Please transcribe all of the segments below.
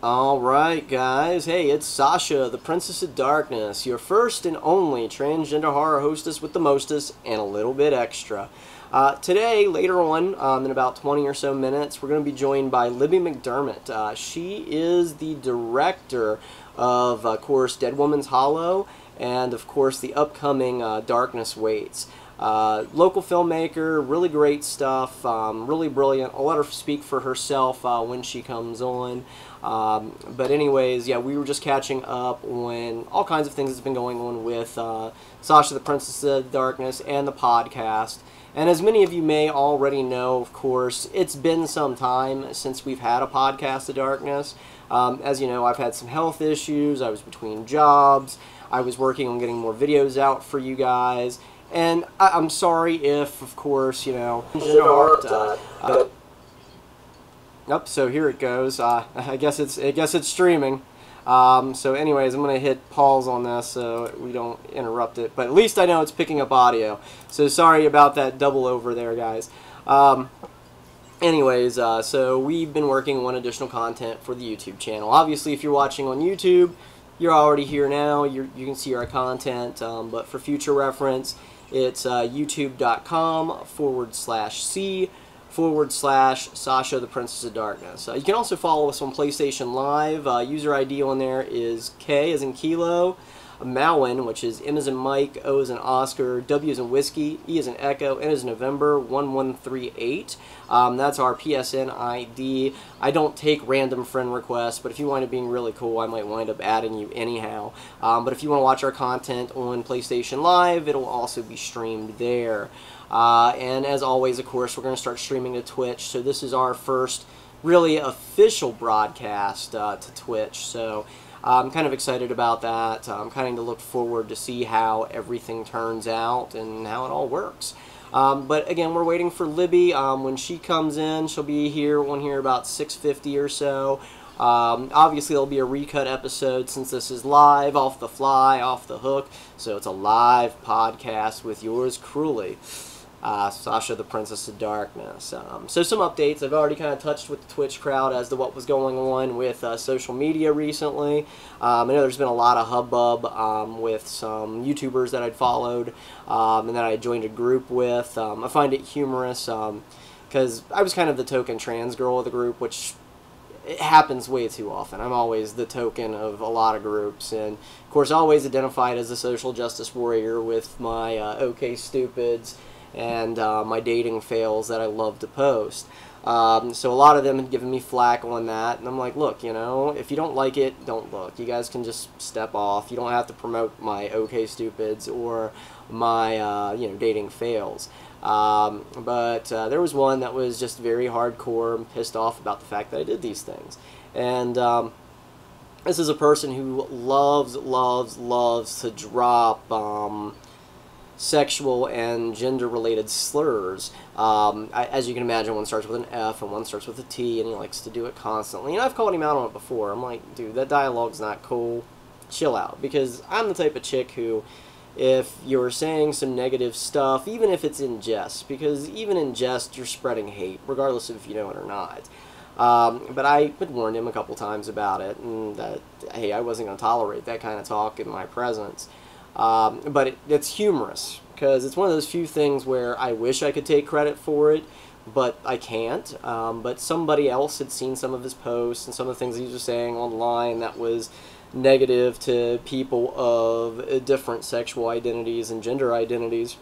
Alright guys, hey, it's Sasha, the Princess of Darkness, your first and only transgender horror hostess with the mostest and a little bit extra. Today, later on, in about 20 or so minutes, we're going to be joined by Libby McDermott. She is the director of course, Dead Woman's Hollow, and of course the upcoming Darkness Waits. Local filmmaker, really great stuff, really brilliant. I'll let her speak for herself when she comes on. But anyways, yeah, we were just catching up on all kinds of things that's been going on with Sasha the Princess of Darkness and the podcast. And as many of you may already know, of course, it's been some time since we've had a podcast of Darkness. As you know, I've had some health issues, I was between jobs, I was working on getting more videos out for you guys. And I'm sorry if, of course, you know, Yep, so here it goes. I guess it's streaming. So anyways, I'm gonna hit pause on this so we don't interrupt it. But at least I know it's picking up audio. So sorry about that double over there, guys. Anyways, so we've been working on additional content for the YouTube channel. Obviously, if you're watching on YouTube, you're already here now. You can see our content. But for future reference, it's youtube.com/C/Sasha the Princess of Darkness. You can also follow us on PlayStation Live. User ID on there is K as in Kilo, Malin, which is M as in Mike, O as in Oscar, W as in Whiskey, E as in Echo, N as in November, 1138. That's our PSN ID. I don't take random friend requests, but if you wind up being really cool, I might wind up adding you anyhow. But if you want to watch our content on PlayStation Live, it'll also be streamed there. And as always, of course, we're going to start streaming to Twitch. So this is our first really official broadcast to Twitch. So I'm kind of excited about that. I'm kind of look forward to see how everything turns out and how it all works. But again, we're waiting for Libby. When she comes in, she'll be here on here about 6:50 or so. Obviously, there'll be a recut episode since this is live, off the fly, off the hook. So it's a live podcast with yours truly, Sasha the Princess of Darkness. So some updates. I've already kind of touched with the Twitch crowd as to what was going on with social media recently. I know there's been a lot of hubbub with some YouTubers that I'd followed and that I joined a group with. I find it humorous because I was kind of the token trans girl of the group, which it happens way too often. I'm always the token of a lot of groups, and of course I always identified as a social justice warrior with my OK Stupids and my dating fails that I love to post. So a lot of them had given me flack on that, and I'm like, look, you know, if you don't like it, don't look. You guys can just step off. You don't have to promote my OK Stupids or my, you know, dating fails. But there was one that was just very hardcore and pissed off about the fact that I did these things. And this is a person who loves to drop sexual and gender-related slurs. As you can imagine, one starts with an F and one starts with a T, and he likes to do it constantly. And I've called him out on it before. I'm like, dude, that dialogue's not cool. Chill out. Because I'm the type of chick who, if you're saying some negative stuff, even if it's in jest, because even in jest, you're spreading hate, regardless of if you know it or not. But I had warned him a couple times about it, and that, hey, I wasn't going to tolerate that kind of talk in my presence. But it's humorous, because it's one of those few things where I wish I could take credit for it, but I can't. But somebody else had seen some of his posts and some of the things he was saying online that was negative to people of different sexual identities and gender identities,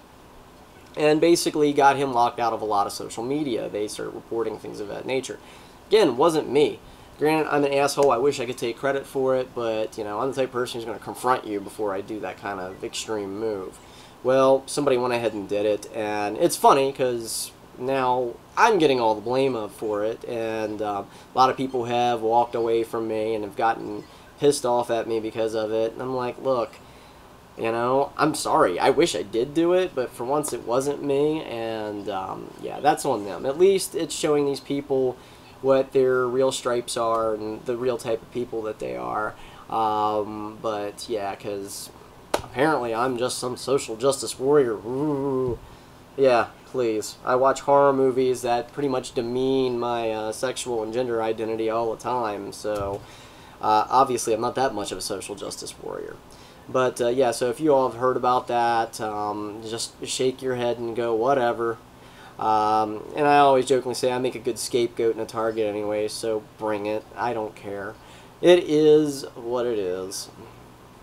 and basically got him locked out of a lot of social media. They started reporting things of that nature. Again, wasn't me. Granted, I'm an asshole. I wish I could take credit for it, but, you know, I'm the type of person who's going to confront you before I do that kind of extreme move. Well, somebody went ahead and did it, and it's funny because now I'm getting all the blame for it, and a lot of people have walked away from me and have gotten pissed off at me because of it. And I'm like, look, you know, I'm sorry. I wish I did do it, but for once it wasn't me, and yeah, that's on them. At least it's showing these people what their real stripes are and the real type of people that they are. But yeah, because apparently I'm just some social justice warrior. Ooh. Yeah, please. I watch horror movies that pretty much demean my sexual and gender identity all the time, so obviously I'm not that much of a social justice warrior. But yeah, so if you all have heard about that, just shake your head and go, whatever. And I always jokingly say I make a good scapegoat and a target anyway, so bring it. I don't care. It is what it is.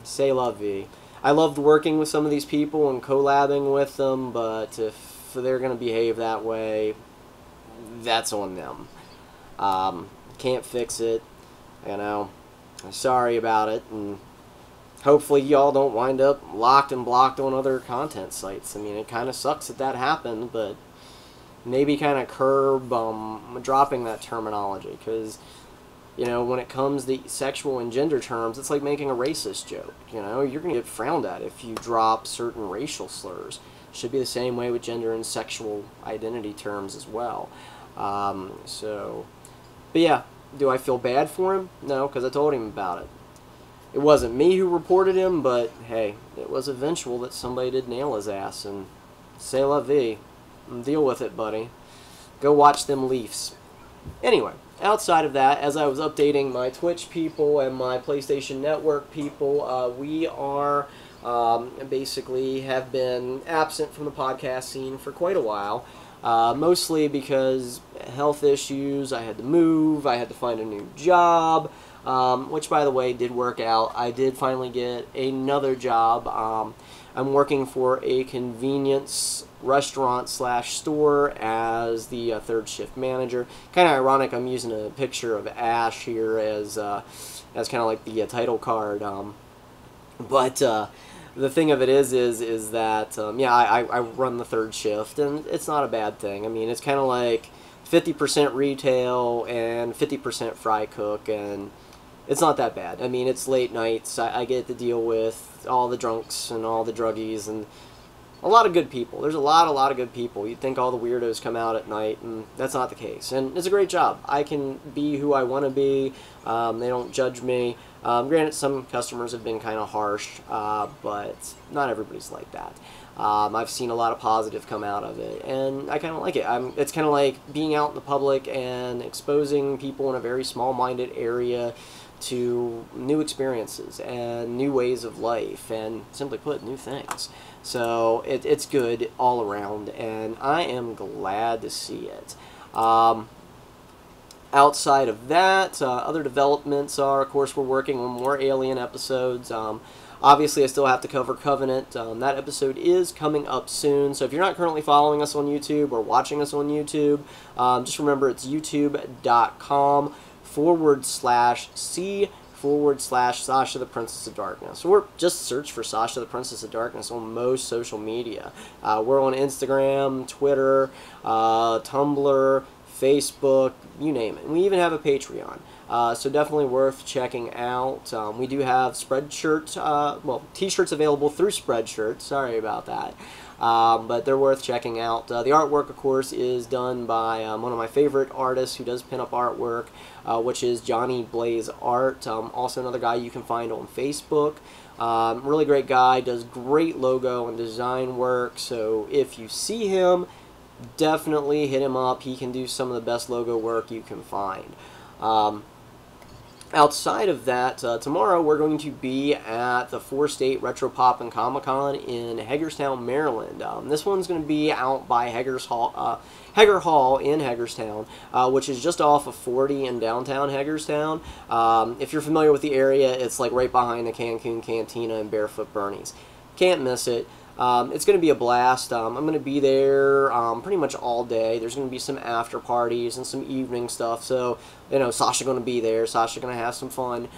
C'est la vie. I loved working with some of these people and collabing with them, but if they're going to behave that way, that's on them. Can't fix it, you know. Sorry about it, and hopefully y'all don't wind up locked and blocked on other content sites. I mean, it kind of sucks that happened, but maybe kind of curb dropping that terminology, because, you know, when it comes to sexual and gender terms, it's like making a racist joke. You know, you're going to get frowned at if you drop certain racial slurs. Should be the same way with gender and sexual identity terms as well. But yeah, do I feel bad for him? No, because I told him about it. It wasn't me who reported him, but hey, it was eventual that somebody did nail his ass, and c'est la vie. Deal with it, buddy. Go watch them Leafs. Anyway, outside of that, as I was updating my Twitch people and my PlayStation Network people, we are basically have been absent from the podcast scene for quite a while. Mostly because health issues, I had to move, I had to find a new job, which, by the way, did work out. I did finally get another job. I'm working for a convenience restaurant / store as the third shift manager. Kind of ironic, I'm using a picture of Ash here as kind of like the title card. But the thing of it is that yeah, I run the third shift, and it's not a bad thing. I mean, it's kind of like 50% retail and 50% fry cook, and it's not that bad. I mean, it's late nights. I get to deal with all the drunks and all the druggies and a lot of good people. There's a lot of good people. You'd think all the weirdos come out at night, and that's not the case. And it's a great job. I can be who I want to be. They don't judge me. Granted, some customers have been kind of harsh, but not everybody's like that. I've seen a lot of positive come out of it, and I kind of like it. It's kind of like being out in the public and exposing people in a very small-minded area to new experiences and new ways of life, and simply put, new things. So it's good all around, and I am glad to see it. Outside of that, other developments are, of course, we're working on more Alien episodes. Obviously, I still have to cover Covenant. That episode is coming up soon, so if you're not currently following us on YouTube or watching us on YouTube, just remember it's youtube.com/C/Sasha the Princess of Darkness. Or just search for Sasha the Princess of Darkness on most social media. We're on Instagram, Twitter, Tumblr, Facebook, you name it. And we even have a Patreon. So definitely worth checking out. We do have Spreadshirt, well, t-shirts available through Spreadshirt. Sorry about that. But they're worth checking out. The artwork, of course, is done by one of my favorite artists who does pinup artwork, which is Johnny Blaze Art. Also another guy you can find on Facebook. Really great guy, does great logo and design work. So if you see him, definitely hit him up. He can do some of the best logo work you can find. Outside of that, tomorrow we're going to be at the 4-State Retro Pop and Comic Con in Hagerstown, Maryland. This one's going to be out by Hager Hall in Hagerstown, which is just off of 40 in downtown Hagerstown. If you're familiar with the area, it's like right behind the Cancun Cantina and Barefoot Bernie's. Can't miss it. It's going to be a blast. I'm going to be there pretty much all day. There's going to be some after parties and some evening stuff. So, you know, Sasha going to be there. Sasha going to have some fun.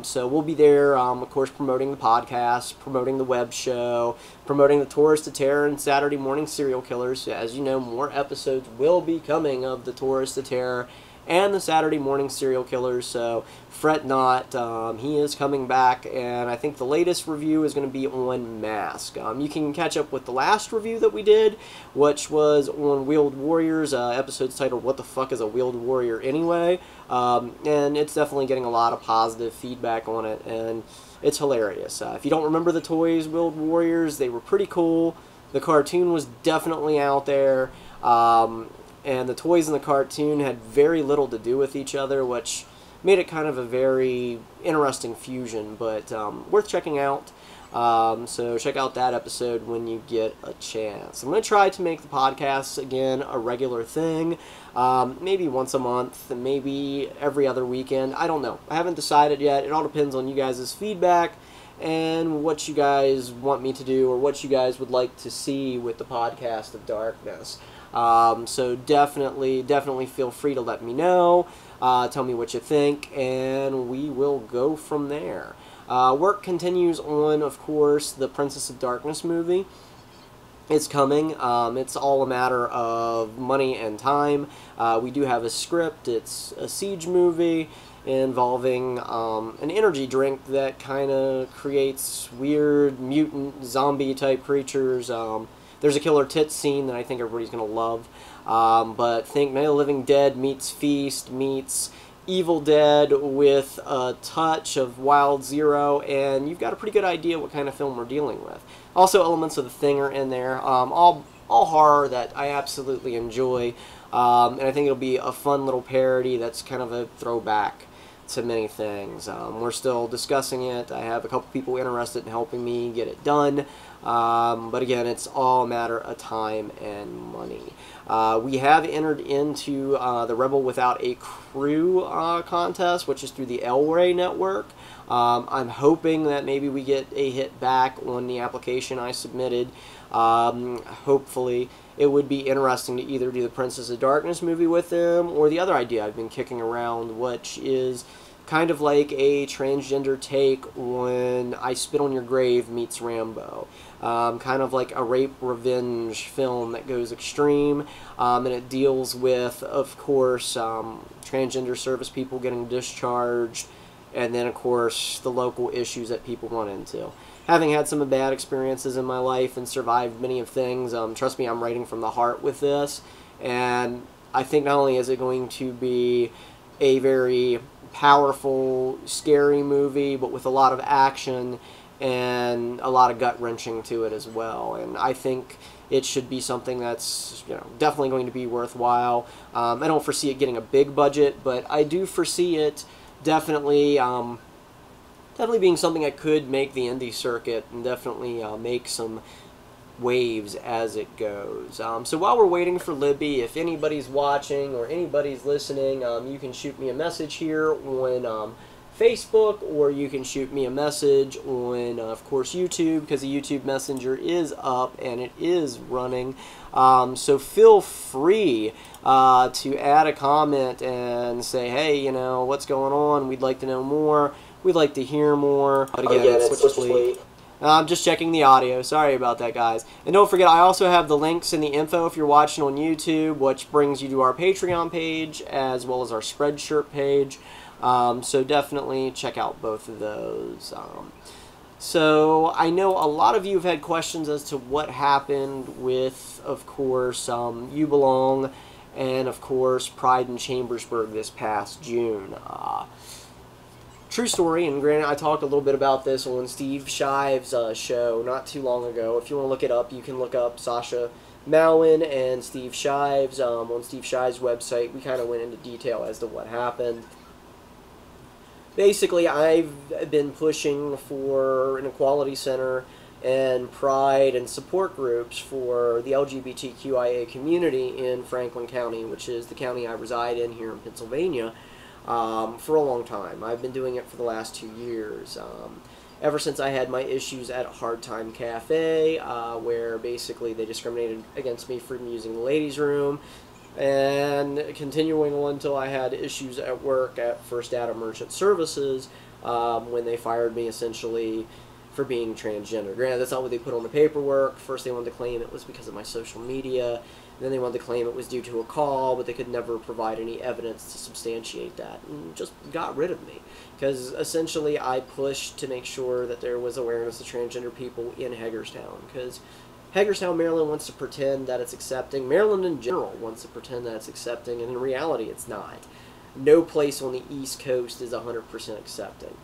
So we'll be there, of course, promoting the podcast, promoting the web show, promoting the Tourist to Terror and Saturday Morning Serial Killers. As you know, more episodes will be coming of the Tourist to Terror and the Saturday Morning Serial Killers, so fret not. He is coming back, and I think the latest review is going to be on Mask. You can catch up with the last review that we did, which was on Wheeled Warriors. Episode's titled "What the Fuck is a Wheeled Warrior Anyway?" And it's definitely getting a lot of positive feedback on it, and it's hilarious. If you don't remember the toys Wheeled Warriors, they were pretty cool. The cartoon was definitely out there, and the toys in the cartoon had very little to do with each other, which made it kind of a very interesting fusion, but worth checking out. So check out that episode when you get a chance. I'm going to try to make the podcast again a regular thing, maybe once a month, maybe every other weekend. I don't know. I haven't decided yet. It all depends on you guys' feedback and what you guys want me to do or what you guys would like to see with the podcast of Darkness. So definitely feel free to let me know. Tell me what you think, and we will go from there. Work continues on, of course, the Princess of Darkness movie. It's coming. It's all a matter of money and time. We do have a script. It's a siege movie involving an energy drink that kind of creates weird mutant zombie type creatures. There's a killer tits scene that I think everybody's going to love. But think Night of the Living Dead meets Feast meets Evil Dead with a touch of Wild Zero, and you've got a pretty good idea what kind of film we're dealing with. Also, elements of The Thing are in there. All horror that I absolutely enjoy, and I think it'll be a fun little parody that's kind of a throwback to many things. We're still discussing it. I have a couple people interested in helping me get it done, but again, it's all a matter of time and money. We have entered into the Rebel Without a Crew contest, which is through the El-Ray network. I'm hoping that maybe we get a hit back on the application I submitted. Hopefully. It would be interesting to either do the Princess of Darkness movie with them, or the other idea I've been kicking around, which is kind of like a transgender take when I Spit on Your Grave meets Rambo. Kind of like a rape revenge film that goes extreme, and it deals with, of course, transgender service people getting discharged, and then, of course, the local issues that people run into. Having had some bad experiences in my life and survived many of things, trust me, I'm writing from the heart with this, and I think not only is it going to be a very powerful, scary movie, but with a lot of action and a lot of gut-wrenching to it as well, and I think it should be something that's, you know, definitely going to be worthwhile. I don't foresee it getting a big budget, but I do foresee it definitely being something that could make the indie circuit and definitely make some waves as it goes. So while we're waiting for Libby, if anybody's watching or anybody's listening, you can shoot me a message here on Facebook, or you can shoot me a message on, of course, YouTube, because the YouTube Messenger is up and it is running. So feel free to add a comment and say, hey, you know, what's going on? We'd like to know more. We'd like to hear more. But again, it's Switch Fleet. I'm just checking the audio. Sorry about that, guys. And don't forget, I also have the links in the info if you're watching on YouTube, which brings you to our Patreon page as well as our Spreadshirt page. So definitely check out both of those. So I know a lot of you have had questions as to what happened with, of course, You Belong and, of course, Pride in Chambersburg this past June. True story, and granted, I talked a little bit about this on Steve Shive's show not too long ago. If you want to look it up, you can look up Sasha Malin and Steve Shives. On Steve Shive's website, we kind of went into detail as to what happened. Basically, I've been pushing for an equality center and pride and support groups for the LGBTQIA community in Franklin County, which is the county I reside in here in Pennsylvania, for a long time. I've been doing it for the last 2 years. Ever since I had my issues at Hard Time Cafe, where basically they discriminated against me for using the ladies' room, and continuing on until I had issues at work at First Data Merchant Services, when they fired me essentially for being transgender. Granted, that's not what they put on the paperwork. First they wanted to claim it was because of my social media, then they wanted to claim it was due to a call, but they could never provide any evidence to substantiate that, and just got rid of me. Because essentially I pushed to make sure that there was awareness of transgender people in Hagerstown, because Hagerstown, Maryland wants to pretend that it's accepting. Maryland in general wants to pretend that it's accepting, and in reality it's not. No place on the East Coast is 100% accepting.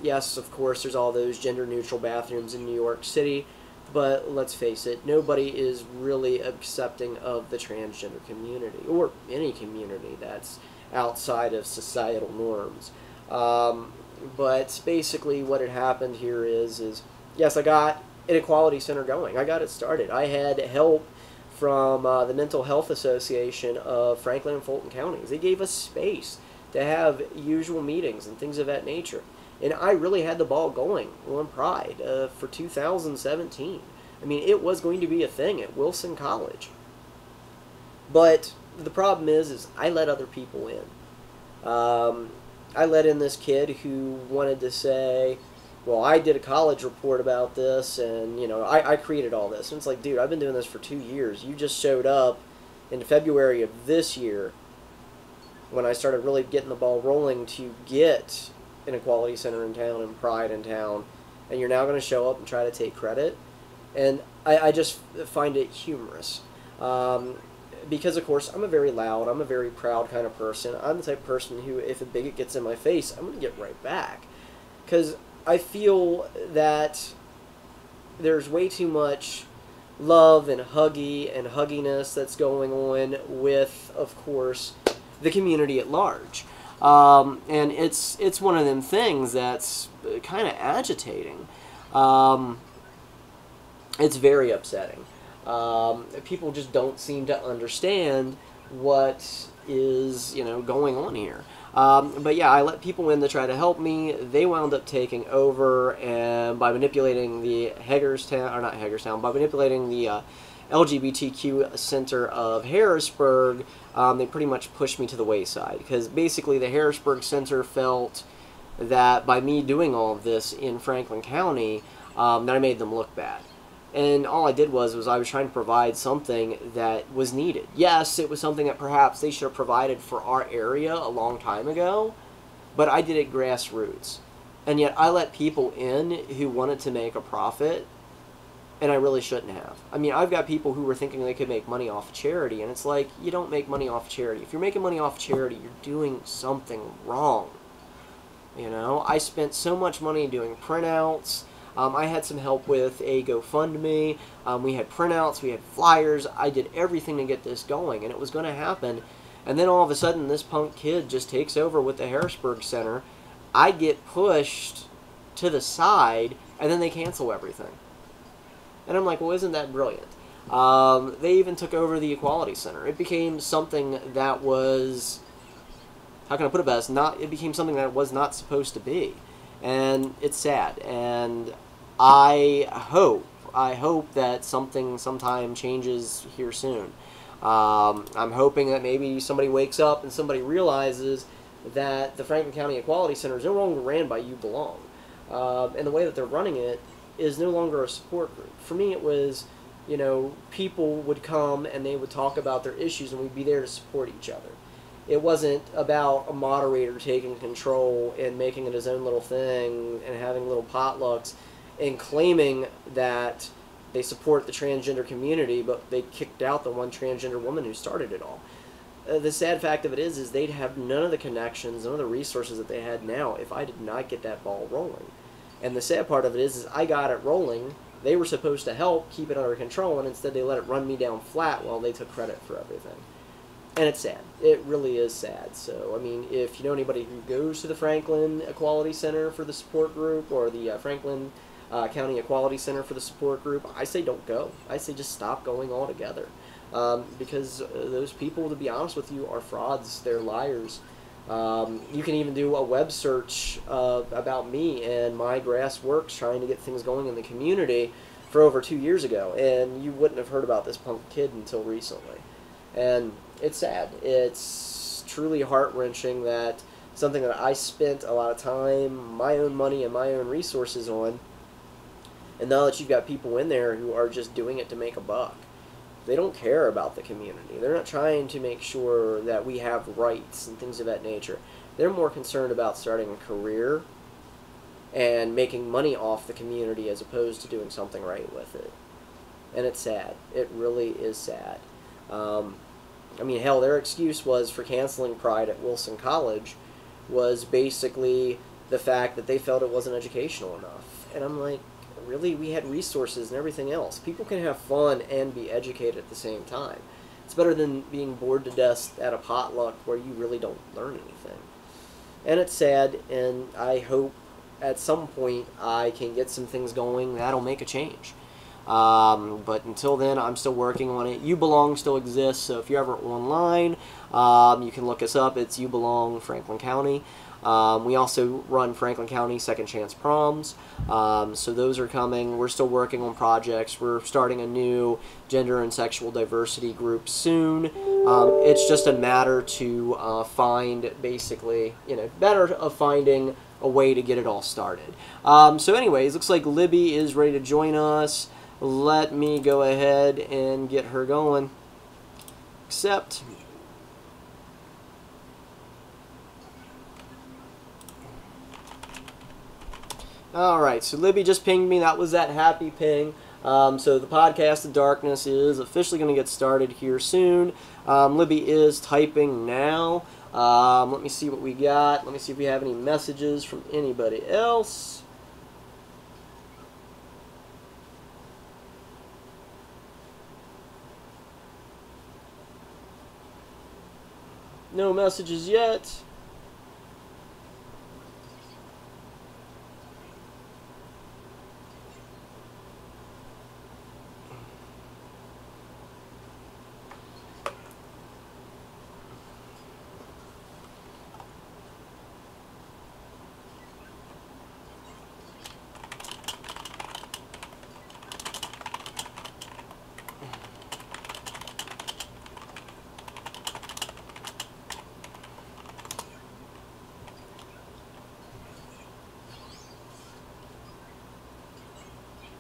Yes, of course, there's all those gender-neutral bathrooms in New York City. But let's face it, nobody is really accepting of the transgender community, or any community that's outside of societal norms. But basically what had happened here is yes, I got an equality center going. I got it started. I had help from the Mental Health Association of Franklin and Fulton counties. They gave us space to have usual meetings and things of that nature. And I really had the ball going on Pride for 2017. I mean, it was going to be a thing at Wilson College. But the problem is I let other people in. I let in this kid who wanted to say, well, I did a college report about this, and, you know, I created all this. And it's like, dude, I've been doing this for 2 years. You just showed up in February of this year when I started really getting the ball rolling to get an equality center in town and Pride in town, and you're now going to show up and try to take credit. And I just find it humorous. Because, of course, I'm a very loud, I'm a very proud kind of person. I'm the type of person who, if a bigot gets in my face, I'm going to get right back. Because I feel that there's way too much love and hugginess that's going on with, of course, the community at large. And it's one of them things that's kind of agitating. It's very upsetting. People just don't seem to understand what is, you know, going on here. But yeah, I let people in to try to help me. They wound up taking over, and by manipulating the by manipulating the LGBTQ Center of Harrisburg, they pretty much pushed me to the wayside. Because basically the Harrisburg Center felt that by me doing all of this in Franklin County, that I made them look bad. And all I did was I was trying to provide something that was needed. Yes, it was something that perhaps they should have provided for our area a long time ago, but I did it grassroots. And yet I let people in who wanted to make a profit, and I really shouldn't have. I mean, I've got people who were thinking they could make money off of charity, and it's like, you don't make money off of charity. If you're making money off of charity, you're doing something wrong. You know, I spent so much money doing printouts. I had some help with a GoFundMe. We had printouts, we had flyers. I did everything to get this going, and it was going to happen. And then all of a sudden, this punk kid just takes over with the Harrisburg Center. I get pushed to the side, and then they cancel everything. And I'm like, well, isn't that brilliant? They even took over the Equality Center. It became something that was, how can I put it best? It became something that it was not supposed to be. And it's sad. And I hope that something sometime changes here soon. I'm hoping that maybe somebody wakes up and somebody realizes that the Franklin County Equality Center is no longer ran by You Belong. And the way that they're running it is no longer a support group. For me, it was, you know, people would come and they would talk about their issues and we'd be there to support each other. It wasn't about a moderator taking control and making it his own little thing and having little potlucks and claiming that they support the transgender community, but they kicked out the one transgender woman who started it all. The sad fact of it is they'd have none of the connections, none of the resources that they had now if I did not get that ball rolling. And the sad part of it is I got it rolling. They were supposed to help keep it under control, and instead they let it run me down flat while they took credit for everything. And it's sad. It really is sad. So, I mean, if you know anybody who goes to the Franklin Equality Center for the support group or the Franklin County Equality Center for the support group, I say don't go. I say just stop going altogether. Because those people, to be honest with you, are frauds. They're liars. You can even do a web search about me and my grass works trying to get things going in the community for over 2 years ago, and you wouldn't have heard about this punk kid until recently. And it's sad. It's truly heart-wrenching that something that I spent a lot of time, my own money, and my own resources on, and now that you've got people in there who are just doing it to make a buck. They don't care about the community. They're not trying to make sure that we have rights and things of that nature. They're more concerned about starting a career and making money off the community as opposed to doing something right with it. And it's sad. It really is sad. I mean, hell, their excuse was for canceling Pride at Wilson College was basically the fact that they felt it wasn't educational enough. And I'm like, really we had resources and everything else. People can have fun and be educated at the same time. It's better than being bored to death at a potluck where you really don't learn anything. And it's sad, and I hope at some point I can get some things going that'll make a change. But until then, I'm still working on it. You Belong still exists, so if you're ever online, you can look us up. It's You Belong, Franklin County. We also run Franklin County Second Chance Proms, so those are coming. We're still working on projects. We're starting a new gender and sexual diversity group soon. It's just a matter to find, basically, better of finding a way to get it all started. So anyways, looks like Libby is ready to join us. Let me go ahead and get her going. Accept. Alright, so Libby just pinged me. That was that happy ping. So the podcast of Darkness is officially going to get started here soon. Libby is typing now. Let me see what we got. Let me see if we have any messages from anybody else. No messages yet.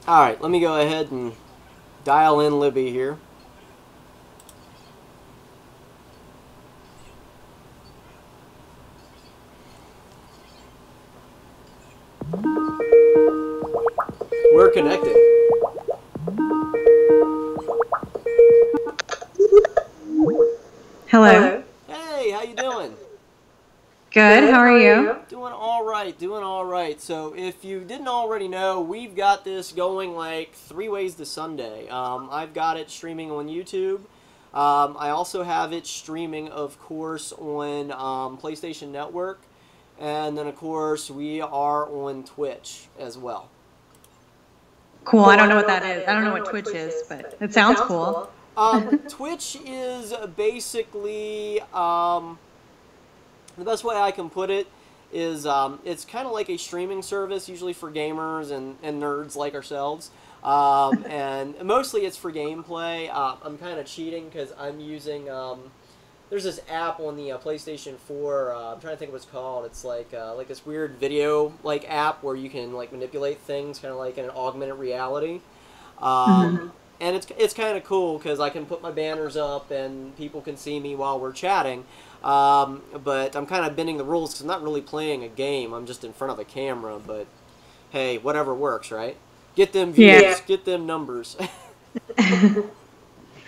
Alright, let me go ahead and dial in Libby here. We're connected. Hello. Hey, how you doing? Good, how are you? Doing all right. So if you didn't already know, we've got this going like 3 ways to Sunday. I've got it streaming on YouTube. I also have it streaming, of course, on PlayStation Network. And then, of course, we are on Twitch as well. Cool, I don't know what that is. I don't know what Twitch is, but it sounds cool. Twitch is basically... the best way I can put it is it's kind of like a streaming service, usually for gamers and nerds like ourselves. And mostly it's for gameplay. I'm kind of cheating because I'm using... there's this app on the PlayStation 4. I'm trying to think of what it's called. It's like this weird video app where you can manipulate things, kind of like in an augmented reality. And it's kind of cool because I can put my banners up and people can see me while we're chatting. But I'm kind of bending the rules because I'm not really playing a game. I'm just in front of a camera. But hey, whatever works, right? Get them views, get them numbers.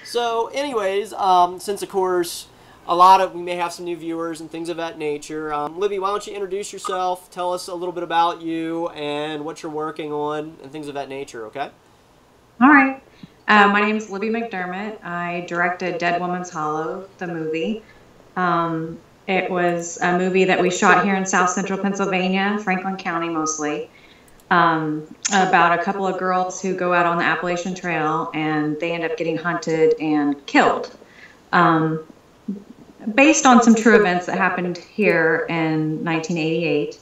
So, anyways, since of course we may have some new viewers and things of that nature. Libby, why don't you introduce yourself? Tell us a little bit about you and what you're working on and things of that nature. Okay. All right. My name is Libby McDermott. I directed Dead Woman's Hollow, the movie. It was a movie that we shot here in South Central Pennsylvania, Franklin County mostly, about a couple of girls who go out on the Appalachian Trail and they end up getting hunted and killed. Based on some true events that happened here in 1988.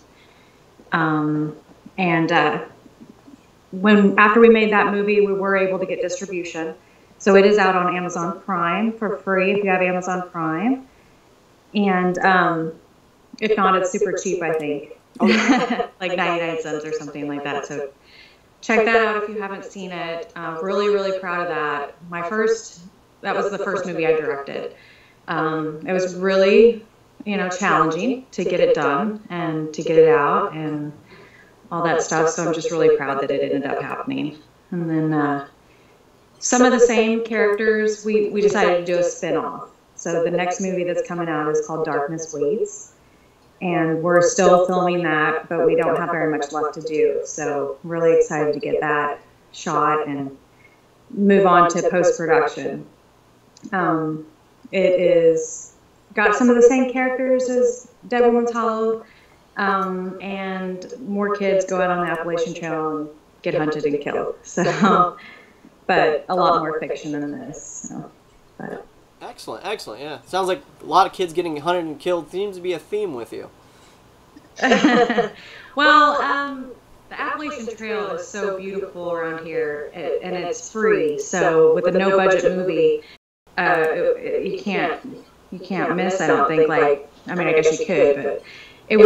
After we made that movie, we were able to get distribution. So it is out on Amazon Prime for free if you have Amazon Prime. And if not, it's super cheap, I think. Like 99 cents or something like that. So check that out if you haven't seen it. Really, really proud of that. That was the first movie I directed. It was really, challenging to get it done and to get it out and all that stuff. So I'm just really proud that it ended up happening. And then some of the same characters, we decided to do a spin-off. So the next movie that's coming out is called Darkness Waits. and we're still filming that, but we don't have very much left to do. So really excited to get that shot and move on to post-production. It is got some of the same characters as Dead Woman's Hollow, and more kids go out on the Appalachian Trail and get hunted and killed. So, but a lot more fiction than this. So, but. Excellent, excellent. Yeah, sounds like a lot of kids getting hunted and killed seems to be a theme with you. Well, the Appalachian Trail is so beautiful around here, and it's free. So with a no-budget movie, you can't miss. I don't think. Like, I mean, I guess you could, but it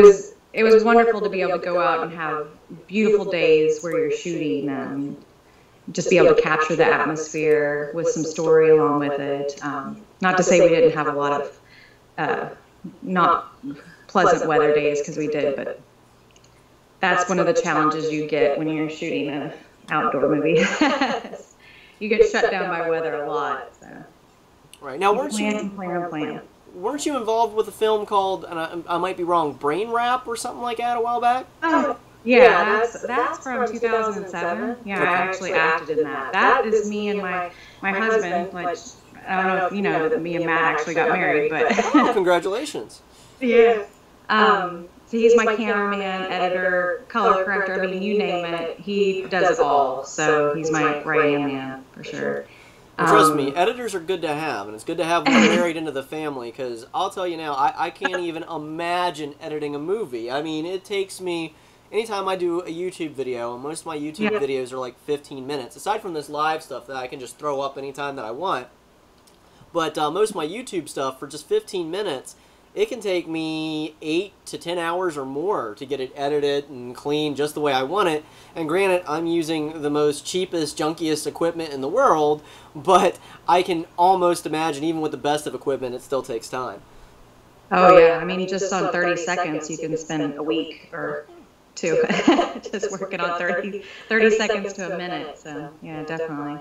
was wonderful to be able to go out and have beautiful days where you're shooting and just be able to capture the atmosphere with some story along with it. Not to say we didn't have a lot of not pleasant weather days, because we did, but that's one of the challenges you get when you're shooting an outdoor movie. You get shut down by weather a lot. So. Right. Now, weren't you involved with a film called, and I might be wrong, Brain Wrap or something like that a while back? Oh, yeah, that's from 2007. Yeah, I actually acted in that. That is me and my husband, which I don't know if you know that me and Matt actually got married, but oh, congratulations. Yeah. So he's my cameraman, editor, color corrector. I mean, you name it, he does it all. So he's my right-hand man for sure. Well, trust me, editors are good to have, and it's good to have one married into the family, because I'll tell you now, I can't even imagine editing a movie. I mean, it takes me, anytime I do a YouTube video, and most of my YouTube videos are like 15 minutes, aside from this live stuff that I can just throw up anytime that I want, but most of my YouTube stuff, for just 15 minutes, it can take me 8 to 10 hours or more to get it edited and clean just the way I want it. And granted, I'm using the most cheapest, junkiest equipment in the world, but I can almost imagine, even with the best of equipment, it still takes time. Oh, yeah. I mean, just on 30 seconds, you can spend a week or two just working on 30 seconds to a minute. So, yeah, definitely.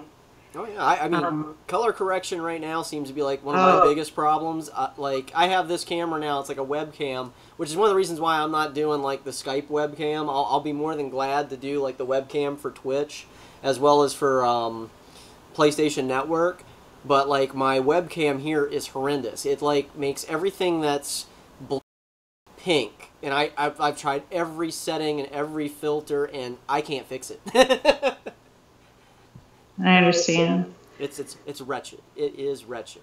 Oh, yeah. I mean, color correction right now seems to be like one of my biggest problems. Like, I have this camera now. It's like a webcam, which is one of the reasons why I'm not doing, like, the Skype webcam. I'll be more than glad to do, like, the webcam for Twitch as well as for PlayStation Network. But, like, my webcam here is horrendous. It, like, makes everything that's pink. And I've tried every setting and every filter, and I can't fix it. I understand. It's wretched. It is wretched.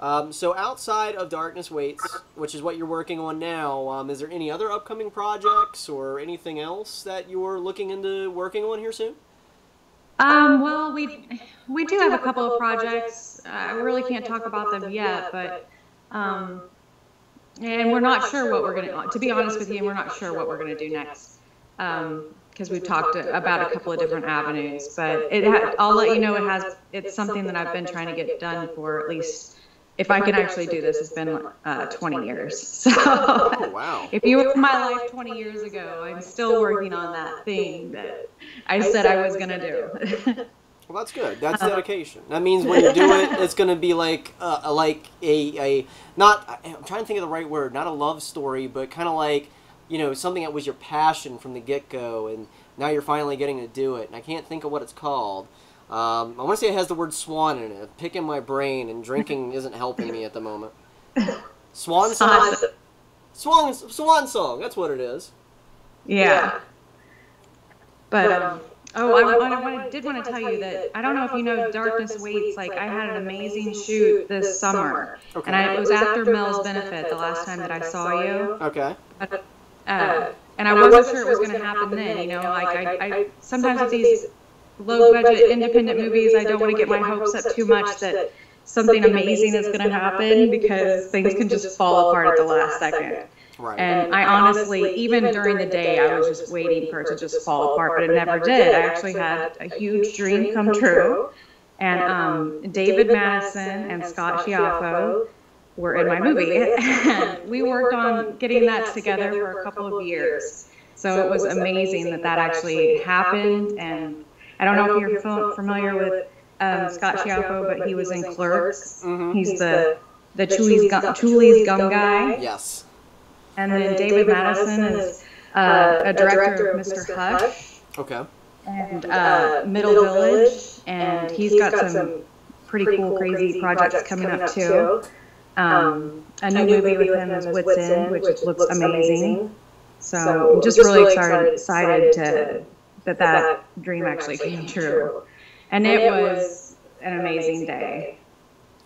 So outside of Darkness Waits, which is what you're working on now, is there any other upcoming projects or anything else that you're looking into working on here soon? Well, we do have a couple of projects. I really can't talk about them yet, but and we're not sure what we're gonna. To be honest with you, we're not sure what we're gonna do next. Because we've talked about a couple of different avenues, but I'll let you know it's something that I've been trying to get done for at least, if I can actually do this, it's been 20 years. So oh, wow. If you were in my life 20 years ago, I'm still working on that thing that I said I was going to do. Well, that's good. That's dedication. That means when you do it, it's going to be like a not, I'm trying to think of the right word, not a love story, but kind of like, you know, something that was your passion from the get-go, and now you're finally getting to do it. And I can't think of what it's called. I want to say it has the word swan in it. Picking my brain and drinking isn't helping me at the moment. Swan song? Swan song. That's what it is. Yeah. But, I did want to tell you that, I don't know if you know Darkness Waits, like, I had an amazing shoot this summer. Okay. And it was after Mel's Benefit, the last time that I saw you. Okay. And I wasn't sure it was going to happen then, you know, like I sometimes with these low-budget independent movies, I don't want to get my hopes up too much that something amazing is going to happen, because things can just fall apart at the last second. Right. And I honestly, even during the day, I was just waiting for it to just fall apart, but it never did. I actually had a huge dream come true, and David Madison and Scott Schiaffo were in my movie, and we worked on getting that together for a couple of years. So it was amazing that actually happened. And I don't know if you're familiar with Scott Schiaffo, but he was in Clerks. Mm-hmm. He's the Chuli's gum guy. Yes. And then David Madison is a director of Mr. Hush. Okay. And Middle Village, and he's got some pretty cool, crazy projects coming up too. A new movie with him is Wits End, which looks amazing. So I'm just really excited that dream actually came true. And it was an amazing day.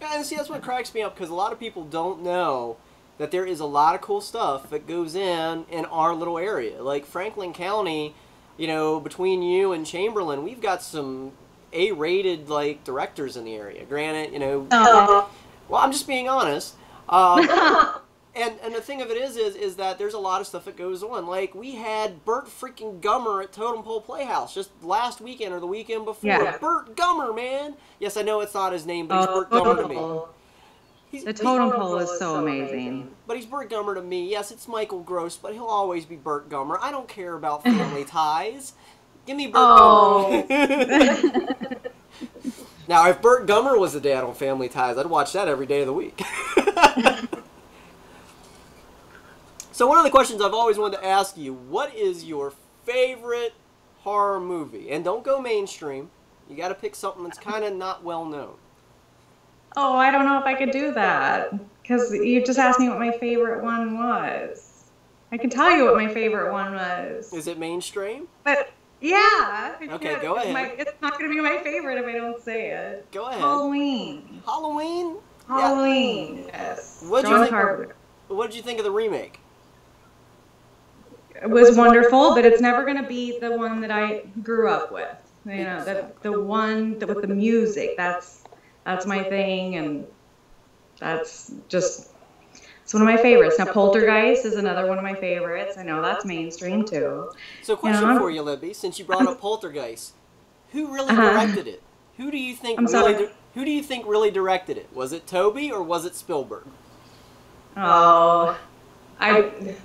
Yeah, and see, that's what cracks me up, because a lot of people don't know that there is a lot of cool stuff that goes in our little area. Like Franklin County, you know, between you and Chamberlain, we've got some A-rated, like, directors in the area. Granted, you know, well, I'm just being honest. And the thing of it is that there's a lot of stuff that goes on. Like, we had Burt freaking Gummer at Totem Pole Playhouse just last weekend or the weekend before. Yeah. Burt Gummer, man! Yes, I know it's not his name, but he's Burt Gummer to me. The Totem Pole is so amazing. But he's Burt Gummer to me. Yes, it's Michael Gross, but he'll always be Burt Gummer. I don't care about family ties. Give me Burt Gummer. Now, if Burt Gummer was the dad on Family Ties, I'd watch that every day of the week. So one of the questions I've always wanted to ask you, what is your favorite horror movie? And don't go mainstream. You got to pick something that's kind of not well known. Oh, I don't know if I could do that, because you just asked me what my favorite one was. I can tell you what my favorite one was. Is it mainstream? But yeah. Okay, go ahead. It's not going to be my favorite if I don't say it. Go ahead. Halloween. Halloween? Halloween. Yeah. Yes. What did you think of the remake? It was wonderful, but it's never going to be the one that I grew up with. You know, the one with the music. That's my thing, and it's one of my favorites. Now, Poltergeist is another one of my favorites. I know that's mainstream too. So, question for you, Libby, since you brought up Poltergeist, who really directed it? Who do you think really directed it? Was it Toby or was it Spielberg? Oh,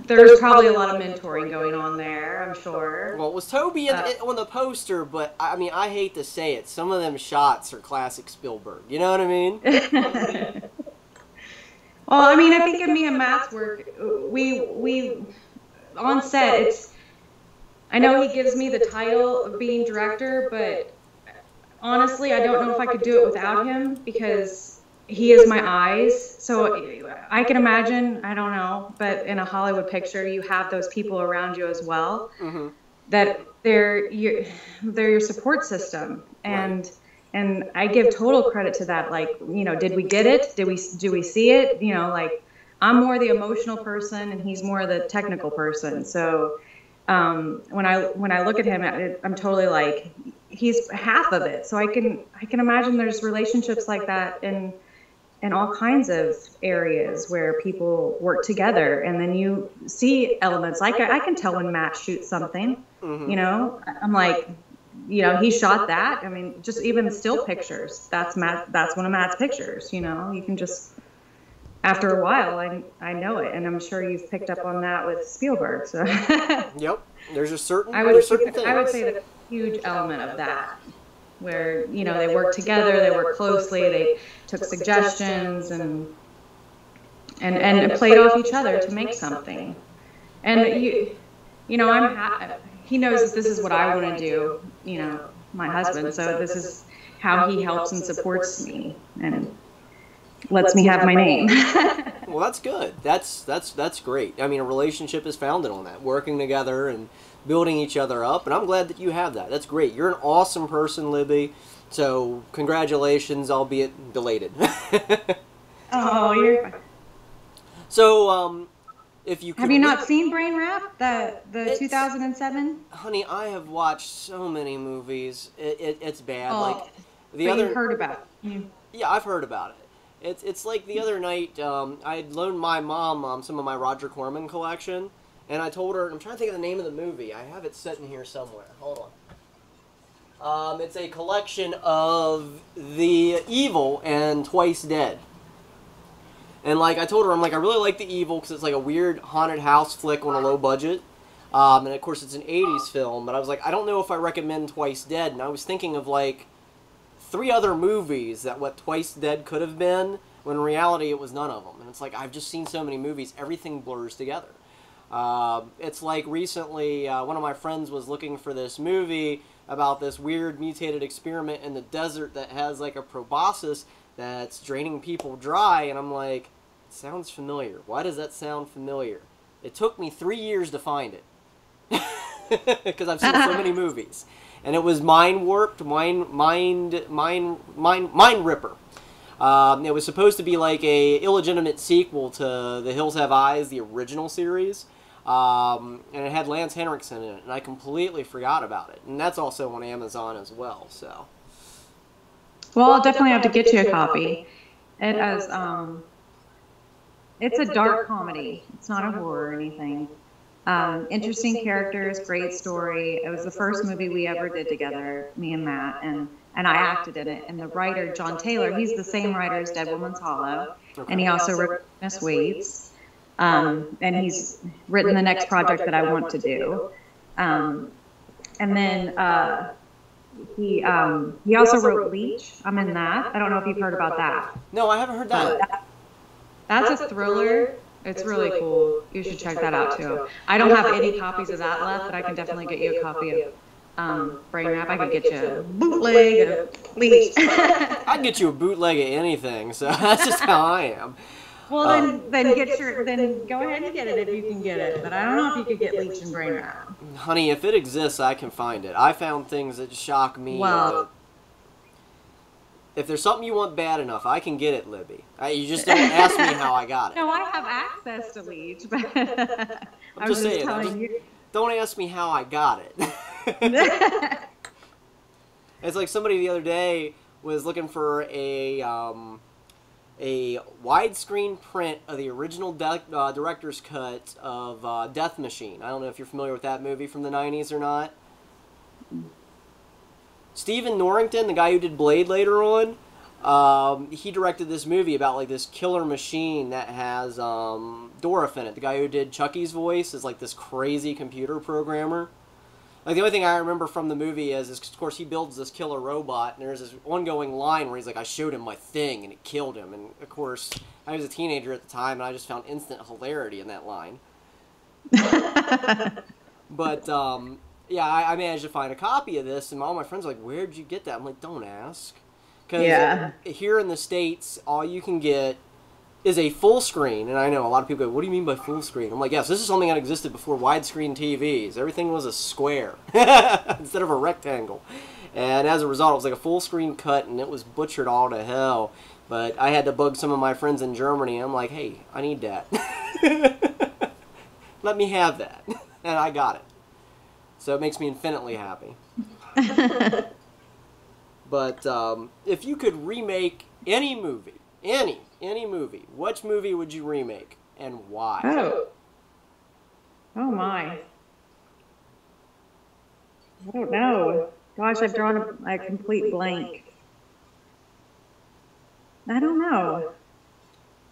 there's probably a lot of mentoring going on there, I'm sure. Well, it was Toby on the poster, but I mean, I hate to say it, some of them shots are classic Spielberg. You know what I mean? Well, I mean, I think in me and Matt's work, we on set, I know he gives me the title of being director, but honestly, I don't know if I could do it without him, because he is my eyes. So I can imagine, I don't know, but in a Hollywood picture, you have those people around you as well, that they're your support system. And I give total credit to that. Like, you know, did we get it? Do we see it? You know, like, I'm more the emotional person and he's more the technical person. So when I look at him, I'm totally like, he's half of it. So I can imagine there's relationships like that in all kinds of areas where people work together, and then you see elements. Like, I can tell when Matt shoots something, you know, I'm like, you know, he shot that. I mean, just even still pictures. That's one of Matt's pictures, you know. You can just, after a while, I know it, and I'm sure you've picked up on that with Spielberg. So Yep, there's a certain I would thing. say that's a huge element of that, where, you know, they work together, they work closely, they took suggestions and played off each other to make something. And you know, he knows that this is what I want to do, you know, my husband. So this is how he helps and supports me and lets me have my name. Well, that's good. That's great. I mean, a relationship is founded on that, working together and building each other up. And I'm glad that you have that. That's great. You're an awesome person, Libby. So congratulations, albeit belated. Oh, you're fine. So, if you could, have you not seen Brain Wrap, the 2007? Honey, I have watched so many movies. It's bad. Oh, like you've heard about it. Yeah, I've heard about it. It's like the other night, I had loaned my mom some of my Roger Corman collection, and I told her, I'm trying to think of the name of the movie. I have it sitting here somewhere. Hold on. It's a collection of The Evil and Twice Dead. And, like, I told her, I'm like, I really like The Evil because it's like a weird haunted house flick on a low budget. And, of course, it's an 80s film. But I was like, I don't know if I recommend Twice Dead. And I was thinking of, like, 3 other movies that what Twice Dead could have been, when in reality it was none of them. And it's like, I've just seen so many movies, everything blurs together. It's like recently one of my friends was looking for this movie about this weird mutated experiment in the desert that has like a proboscis that's draining people dry, and I'm like, it sounds familiar. Why does that sound familiar? It took me 3 years to find it because I've seen so many movies, and it was Mind Ripper. It was supposed to be like a illegitimate sequel to The Hills Have Eyes, the original series. And it had Lance Henriksen in it, and I completely forgot about it. And that's also on Amazon as well. So, well, I'll definitely have to get you a copy. It has, it's a dark comedy. It's not a horror or anything. Interesting characters, great story. It was the first movie we ever did together, me and Matt, and I acted in it. And the writer, John Taylor, he's the same writer as Dead Woman's Hollow, and he also wrote Miss Waits. And he's written the next project that I want to do. And then he also wrote Leech. I'm in that. I don't know if you've heard about that. No, I haven't heard that. That's a thriller. It's really cool. You should check that out too. I don't have any copies of that left, but I can definitely get you a copy of Brain Wrap. I could get you a bootleg of Leech. I can get you a bootleg of anything, so that's just how I am. Well, then go ahead and get it if you can get it. But I don't know if you could get Leech and Brain Wrap. Honey, if it exists, I can find it. I found things that shock me. Well, if there's something you want bad enough, I can get it, Libby. You just don't ask me how I got it. No, I have access to Leech, but I'm just saying. Don't ask me how I got it. It's like somebody the other day was looking for a widescreen print of the original director's cut of Death Machine. I don't know if you're familiar with that movie from the 90s or not. Stephen Norrington, the guy who did Blade later on, he directed this movie about like this killer machine that has Dorff in it. The guy who did Chucky's voice is like this crazy computer programmer. Like, the only thing I remember from the movie is, of course, he builds this killer robot, and there's this ongoing line where he's like, I showed him my thing, and it killed him. And, of course, I was a teenager at the time, and I just found instant hilarity in that line. But, yeah, I managed to find a copy of this, and all my friends are like, where'd you get that? I'm like, don't ask. Because here in the States, all you can get is a full screen, and I know a lot of people go, what do you mean by full screen? I'm like, yes, this is something that existed before widescreen TVs. Everything was a square instead of a rectangle. And as a result, it was like a full screen cut, and it was butchered all to hell. But I had to bug some of my friends in Germany. I'm like, hey, I need that. Let me have that. And I got it. So it makes me infinitely happy. But if you could remake any movie, any movie, which movie would you remake and why? Oh my. I don't know. Gosh, I've drawn a complete blank. I don't know.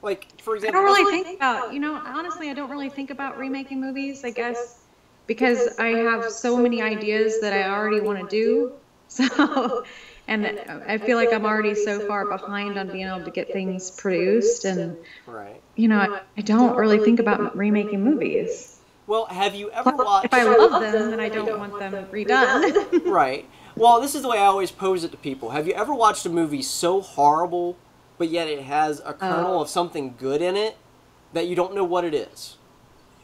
Like, for example, I don't really think about, honestly, I don't really think about remaking movies, I guess, because I have so many ideas that I already want to do. So, and I feel like I'm already so far behind on being able to get things produced, and right. I don't really think about remaking movies. Well, have you ever watched? If I love them, then I don't want them redone. Right. Well, this is the way I always pose it to people. Have you ever watched a movie so horrible, but yet it has a kernel of something good in it that you don't know what it is?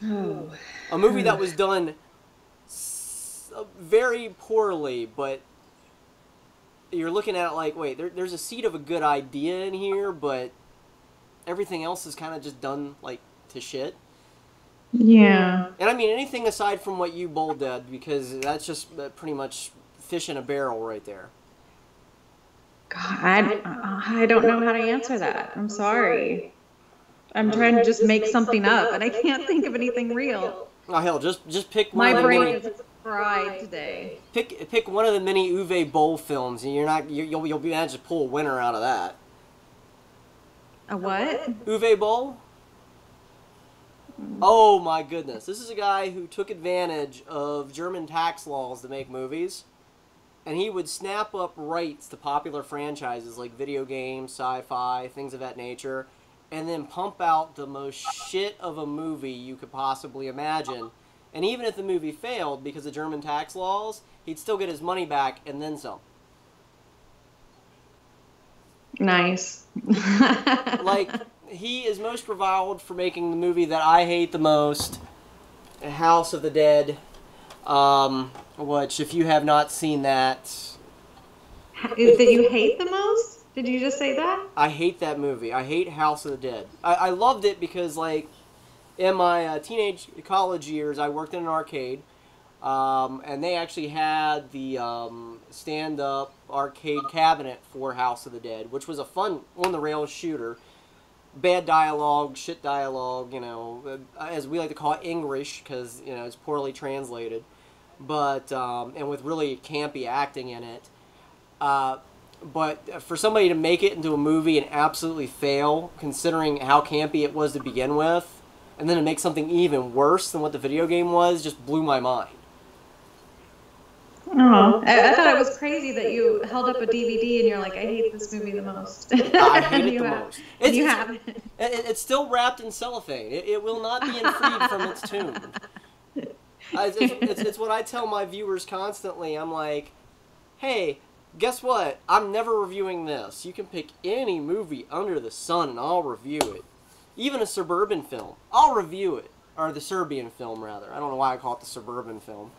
Oh. A movie that was done very poorly, but you're looking at it like, wait, there's a seed of a good idea in here, but everything else is kind of just done, like, to shit. Yeah. And I mean, anything aside from what you bold did, because that's just pretty much fish in a barrel right there. God, I don't know how to answer that. I'm sorry. I'm trying to just make something up, and I can't think of anything real. Oh, hell, just pick one My of the brain many... is fried today. Pick one of the many Uwe Boll films, and you'll be managed to pull a winner out of that. A what? Uwe Boll? Oh my goodness. This is a guy who took advantage of German tax laws to make movies. And he would snap up rights to popular franchises like video games, sci-fi, things of that nature. and then pump out the most shit of a movie you could possibly imagine. And even if the movie failed because of German tax laws, he'd still get his money back and then some. Nice. Like, he is most reviled for making the movie that I hate the most, House of the Dead, which, if you have not seen that... That you hate the most? Did you just say that? I hate that movie. I hate House of the Dead. I loved it because, like, in my teenage college years, I worked in an arcade, and they actually had the stand-up arcade cabinet for House of the Dead, which was a fun, on-the-rails shooter. Bad dialogue, shit dialogue, you know, as we like to call it, English, because, you know, it's poorly translated, but, and with really campy acting in it. But for somebody to make it into a movie and absolutely fail, considering how campy it was to begin with, and then to make something even worse than what the video game was, just blew my mind. Oh, I thought it was crazy that you held up a DVD and you're like, I hate this movie the most. I hate it the most. You have. It's still wrapped in cellophane. It will not be freed from its tomb. It's what I tell my viewers constantly. I'm like, hey, guess what? I'm never reviewing this. You can pick any movie under the sun and I'll review it. Even a suburban film. I'll review it. Or the Serbian film, rather. I don't know why I call it the suburban film.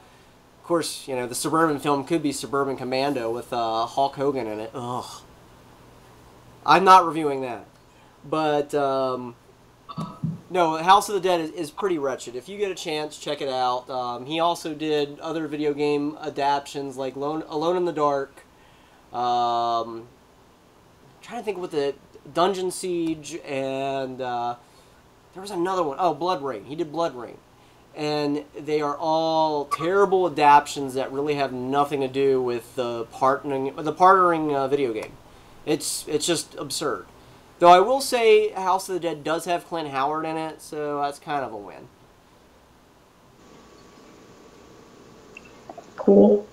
Of course, you know, the suburban film could be Suburban Commando with Hulk Hogan in it. Ugh. I'm not reviewing that. But, no, House of the Dead is pretty wretched. If you get a chance, check it out. He also did other video game adaptions like Alone in the Dark. I'm trying to think what the Dungeon Siege, and there was another one. Oh, Blood Rain. He did Blood Rain. And they are all terrible adaptions that really have nothing to do with the partnering video game. It's just absurd. Though I will say House of the Dead does have Clint Howard in it, so that's kind of a win. Cool.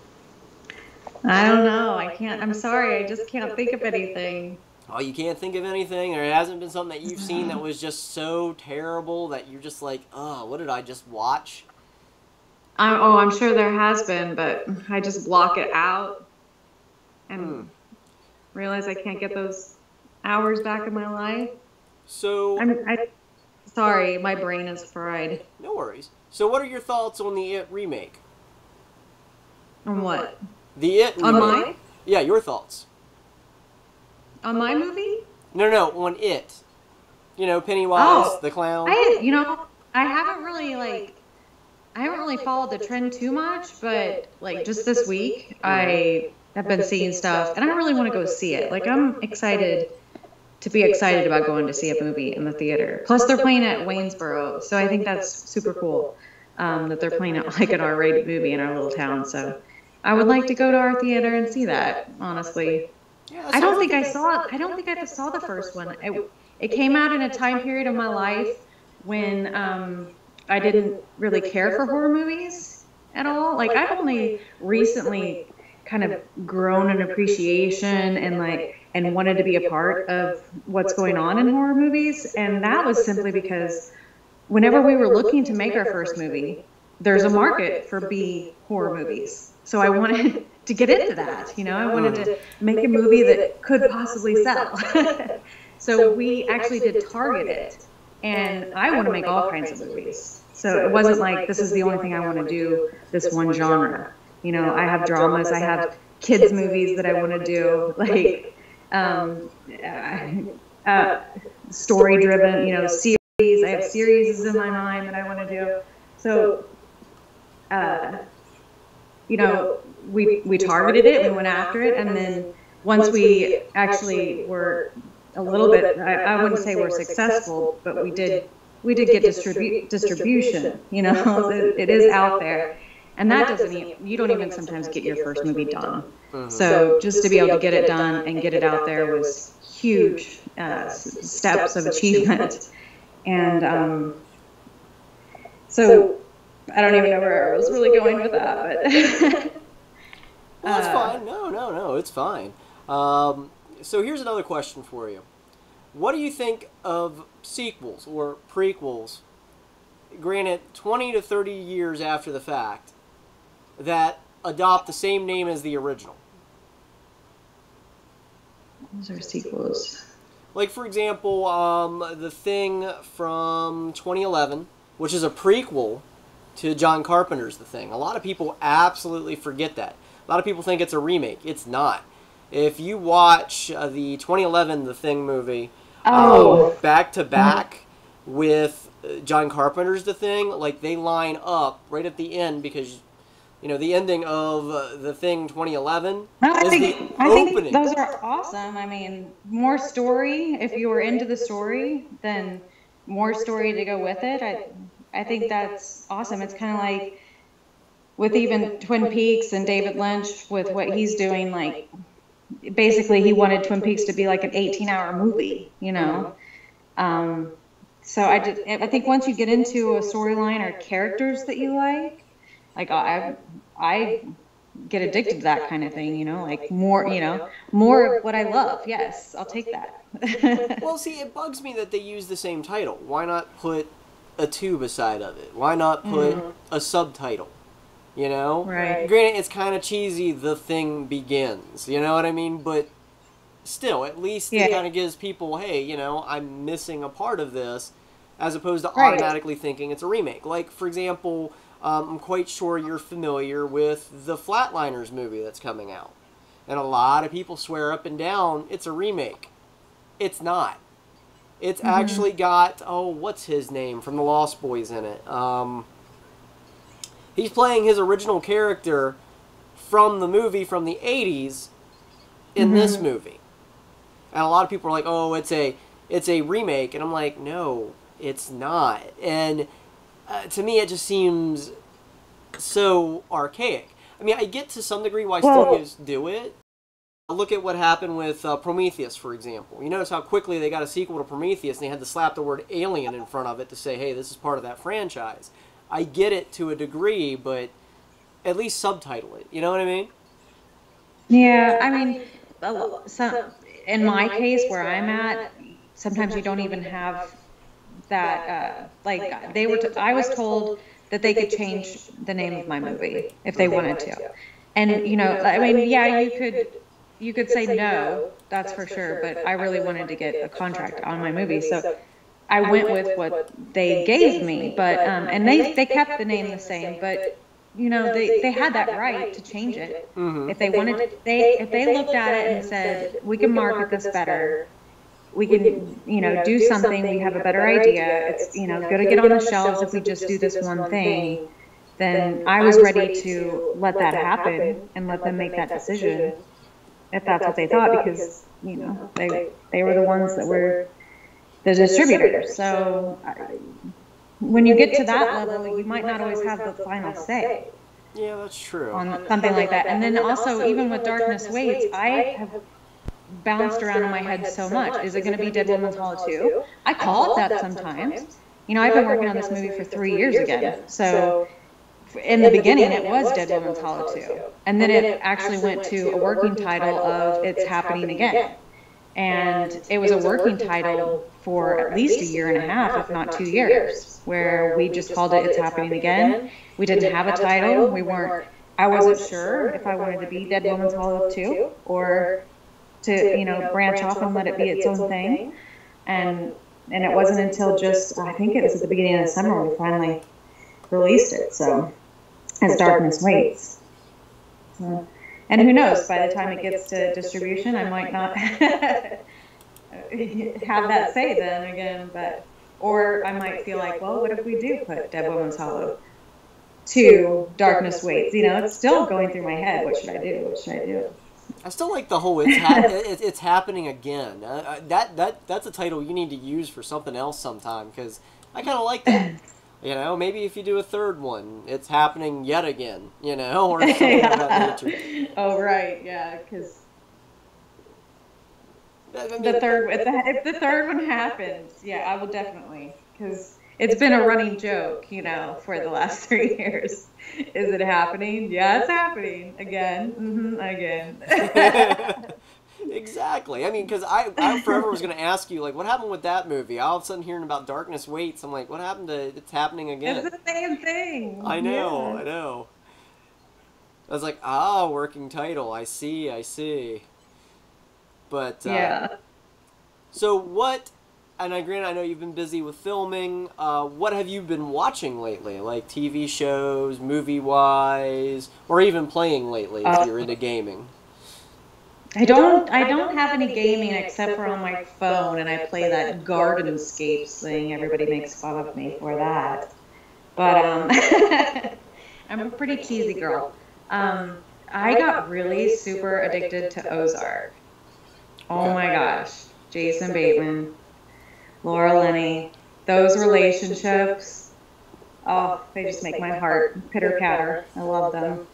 I don't know. I'm sorry. I just can't think of anything. Oh, you can't think of anything? Or it hasn't been something that you've seen that was just so terrible that you're just like, oh, what did I just watch? I'm sure there has been, but I just block it out and realize I can't get those hours back in my life. So... sorry, my brain is fried. No worries. So what are your thoughts on the It remake? On what? The It remake. On mine? Yeah, your thoughts. On my movie? No, on It. You know, Pennywise, the clown. I haven't really followed the trend too much, but like just this week, I have been seeing stuff, and I really want to go see it. Like, I'm excited about going to see a movie in the theater. Plus, they're playing at Waynesboro, so I think that's super cool that they're playing it like an R-rated movie in our little town. So I would like to go to our theater and see that, honestly. Yeah, I don't think I saw the first one. It came out in a time period of my life when I didn't really care for horror movies at all. Like, I've only recently kind of grown an appreciation and wanted to be a part of what's going on in horror movies. And that was simply because whenever we were looking to make our first movie, there's a market for B horror movies. So I wanted to get into that. I wanted to make a movie that could possibly sell. So we actually did target it. And I want to make all kinds of movies. So it wasn't like this is the only thing I want to do, this one genre. I have dramas, I have kids movies that I want to do, like story-driven, series. I have series in my mind that I want to do. So, we targeted it, we went after it, and then once we actually were a little bit, I wouldn't say we're successful, but we did get distribution. It is out there. And that you don't even sometimes get your first movie done. Mm-hmm. So just to be able to get it done and get it out there was huge steps of achievement. And so I don't even know where I was really going with that. But well, it's fine. No, it's fine. So here's another question for you. What do you think of sequels or prequels, granted 20 to 30 years after the fact, that adopt the same name as the original? Those are sequels. Like, for example, The Thing from 2011, which is a prequel to John Carpenter's The Thing. A lot of people absolutely forget that. A lot of people think it's a remake. It's not. If you watch the 2011 The Thing movie back to back with John Carpenter's The Thing, like, they line up right at the end, because the ending of The Thing 2011 I is think opening. those are awesome. I mean, more story. If you were into the story, then more story to go with it. I think that's awesome. It's kind of like with even Twin Peaks and David Lynch with what he's doing. Like, basically, he wanted Twin Peaks to be like an 18-hour movie. So I think once you get into a storyline or characters that you like I get addicted to that kind of thing, like more of what I love. Yes, I'll take that. Well, see, it bugs me that they use the same title. Why not put a 2 beside of it? Why not put a subtitle? Right. Granted, it's kind of cheesy, The Thing Begins, you know what I mean? But still, at least it kind of gives people, hey, I'm missing a part of this, as opposed to automatically thinking it's a remake. Like, for example, I'm quite sure you're familiar with the Flatliners movie that's coming out. And a lot of people swear up and down it's a remake. It's not. It's actually got, what's his name from the Lost Boys in it? He's playing his original character from the movie from the 80s in this movie. And a lot of people are like, oh, it's a remake. And I'm like, no, it's not. And to me, it just seems so archaic. I mean, I get to some degree why studios do it. Look at what happened with Prometheus, for example. You notice how quickly they got a sequel to Prometheus, and they had to slap the word alien in front of it to say, hey, this is part of that franchise. I get it to a degree, but at least subtitle it. You know what I mean? Yeah, I mean, in my case, where I'm at, sometimes you don't even have that, I was told that they could change the name of my movie if they wanted to. And, I mean, yeah, you could say no, that's for sure, but I really wanted to get a contract on my movie, so I went with what they gave me, but, and they kept the name the same, but, they had that right to change it. If they wanted, if they looked at it and said, we can market this better, we can, do something, we have a better idea, it's, going to get on the shelves if we just do this one thing, then I was ready to let that happen and let them make that decision, if that's what they thought, because, they were the ones that were the distributors. So when you get to that level, you might not always have the final say. Yeah, that's true. On something like that. And then also, even with Darkness Waits, I have bounced around in my head so much. Is it going to be Dead Woman's Hollow 2? I call it that sometimes. I've been working on this movie for 3 years again. So in the beginning, it was Dead Woman's Hollow 2. And then it actually went to a working title of It's Happening Again. And it was a working title for at least a year and a half, if not 2 years, where we just called it It's Happening Again. We didn't have a title. I wasn't sure if I wanted to be Dead Woman's Hollow 2 or to, branch off and let it be its own thing. And it wasn't until just, I think it was at the beginning of the summer we finally released it. So, as Darkness Waits. So, and who knows, by the time it gets to distribution, I might not have that say then again, or I might feel like, well, what if we do put Dead Woman's Hollow to Darkness Waits? It's still going through my head. What should I do? What should I do? I still like the whole it's happening again. That's a title you need to use for something else sometime, because I kind of like that. Maybe if you do a third one, It's Happening Yet Again, or something of that nature. Oh, right, yeah, because if the third one happens, yeah, I will definitely, because it's been a running joke, for the last 3 years. Is it happening? Yeah, it's happening again. Again. Exactly. I mean, because I forever was going to ask you, like, what happened with that movie? All of a sudden hearing about Darkness Waits, I'm like, what happened to It's Happening Again? It's the same thing. I know, Yeah. I know. I was like, working title. I see, I see. But, Yeah. so what, and granted, I know you've been busy with filming, what have you been watching lately? Like TV shows, movie-wise, or even playing lately if you're into gaming? I don't have any gaming except for on my phone, and I play that Gardenscapes thing. Everybody makes fun of me for that. But I'm a pretty cheesy girl. I got really super addicted to Ozark. Oh my gosh. Jason Bateman, Laura Linney, those relationships. Oh, they just make my heart pitter patter. I love them.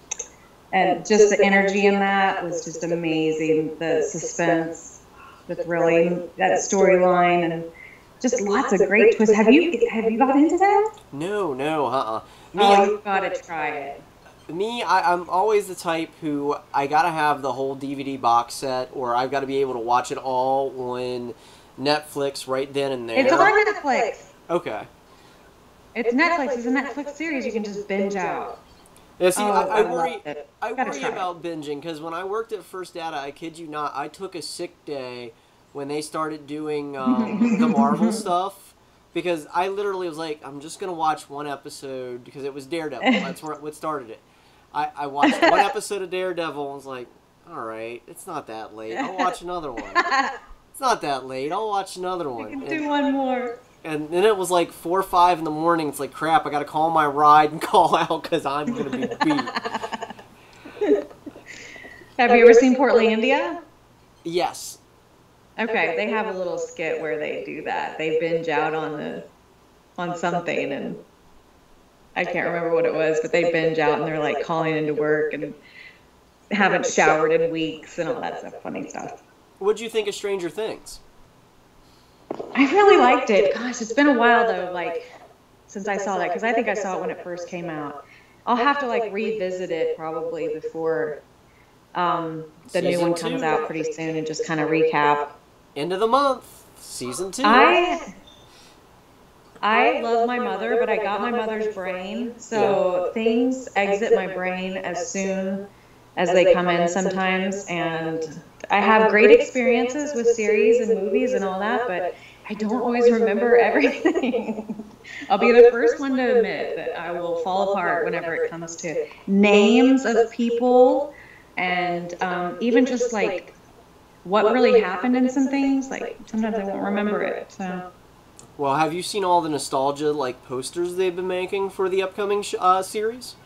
And just the energy in that was just amazing. The suspense, the thrilling, that storyline, and just lots of great twists. Have you got into that? No, You've got to try it. I'm always the type who I gotta have the whole DVD box set, or I've got to be able to watch it all on Netflix right then and there. It's on Netflix. Okay. It's Netflix. It's a Netflix series you can just binge out. Yeah, see, I worry try about binging, because when I worked at First Data, I kid you not, I took a sick day when they started doing the Marvel stuff, because I literally was like, I'm just going to watch one episode, because it was Daredevil. That's what started it. I watched one episode of Daredevil and was like, all right, it's not that late. I'll watch another one. It's not that late. I'll watch another one. You can do one more. And then it was like 4 or 5 in the morning. It's like, crap, I got to call my ride and call out because I'm going to be beat. Have you ever seen Portlandia? Yes. Okay, they have a little skit where they do that. They binge out on something, and I can't remember what it was, but they binge out and they're like calling into work and haven't showered in weeks and all that stuff, funny stuff. What'd you think of Stranger Things? I really liked it. Gosh, it's been a while though, like since I saw that, because I think I saw it when it first came out. I'll have to like revisit it probably before the new one comes out pretty soon, and just kind of recap. End of the month, season 2. I love my mother, but I got my mother's brain, so things exit my brain as soon as they come in sometimes, and I have great experiences with series and movies and all that, but I don't always remember everything. I'll be the first one to admit that I will fall apart whenever it comes to names of people, and even just like what really happened in some things. Like sometimes I won't remember it. So. Well, have you seen all the nostalgia like posters they've been making for the upcoming series?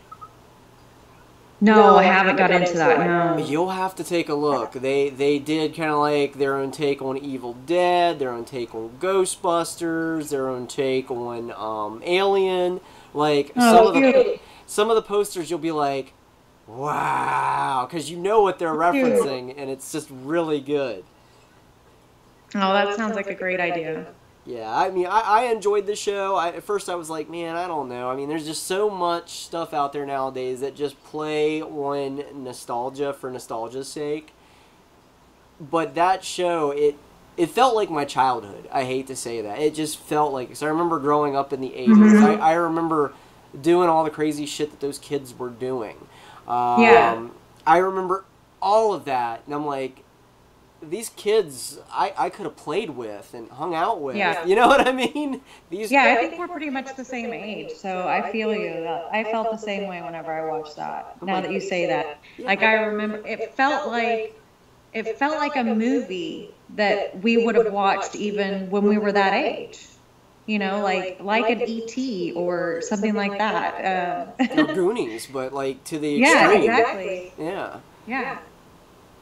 No, I haven't got into that. No. You'll have to take a look. They did kind of like their own take on Evil Dead, their own take on Ghostbusters, their own take on Alien. Like some of the posters, you'll be like, wow, because you know what they're referencing, and it's just really good. Oh, that sounds like a great idea. Yeah, I mean, I enjoyed the show. At first I was like, man, I don't know. I mean, there's just so much stuff out there nowadays that just play on nostalgia for nostalgia's sake. But that show, it felt like my childhood. I hate to say that. It just felt like, so I remember growing up in the 80s. Mm-hmm. I remember doing all the crazy shit that those kids were doing. Yeah. I remember all of that, and I'm like, these kids I could have played with and hung out with. Yeah. You know what I mean? I think we're pretty much the same age, so I feel you. I felt the same way whenever I watched that. Now that you say that, like I remember, it felt like a movie that we would have watched even when we were that age. You know, like an E.T. or something like that. Or Goonies, but like to the extreme. Yeah, exactly. Yeah. Yeah.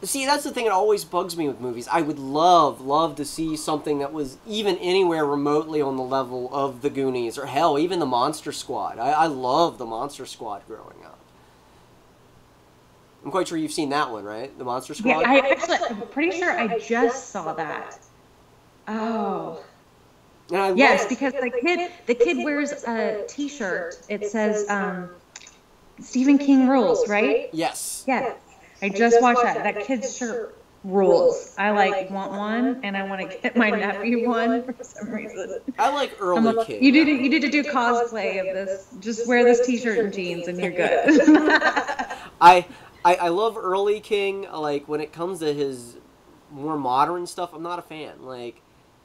See, that's the thing that always bugs me with movies. I would love to see something that was even anywhere remotely on the level of the Goonies, or hell, even the Monster Squad. I love the Monster Squad growing up. I'm quite sure you've seen that one, right? The Monster Squad? Yeah, I'm pretty sure I just saw that. Oh. Yes, because the kid wears a T-shirt. It says Stephen King rules, right? Yes. Yes. I just watched that. That kid's shirt rules. I like want one, and I want to get my nephew one for some reason. I like I'm early like, King. you need to do cosplay of this. Just wear this T-shirt and jeans, and you're good. I love early King. Like, when it comes to his more modern stuff, I'm not a fan. Like,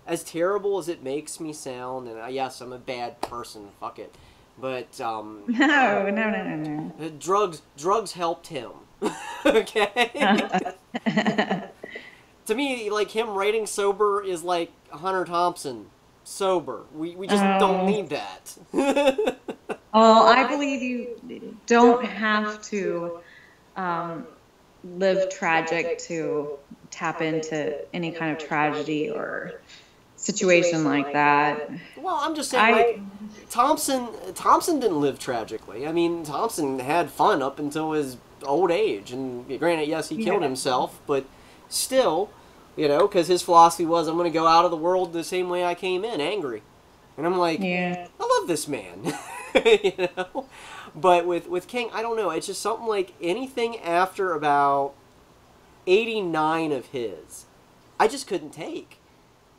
as terrible as it makes me sound, and yes, I'm a bad person. Fuck it. But No. drugs helped him. Okay. To me, like, him writing sober is like Hunter Thompson sober. We just don't need that. Oh, I believe you don't have to live tragic to tap into any kind of tragedy or situation like that. Well, I'm just saying, like, Thompson didn't live tragically. I mean, Thompson had fun up until his old age, and granted, yes, he killed himself, but still, you know, because his philosophy was, I'm going to go out of the world the same way I came in, angry. And I'm like, I love this man, you know? But with King, I don't know, it's just something like anything after about 89 of his, I just couldn't take.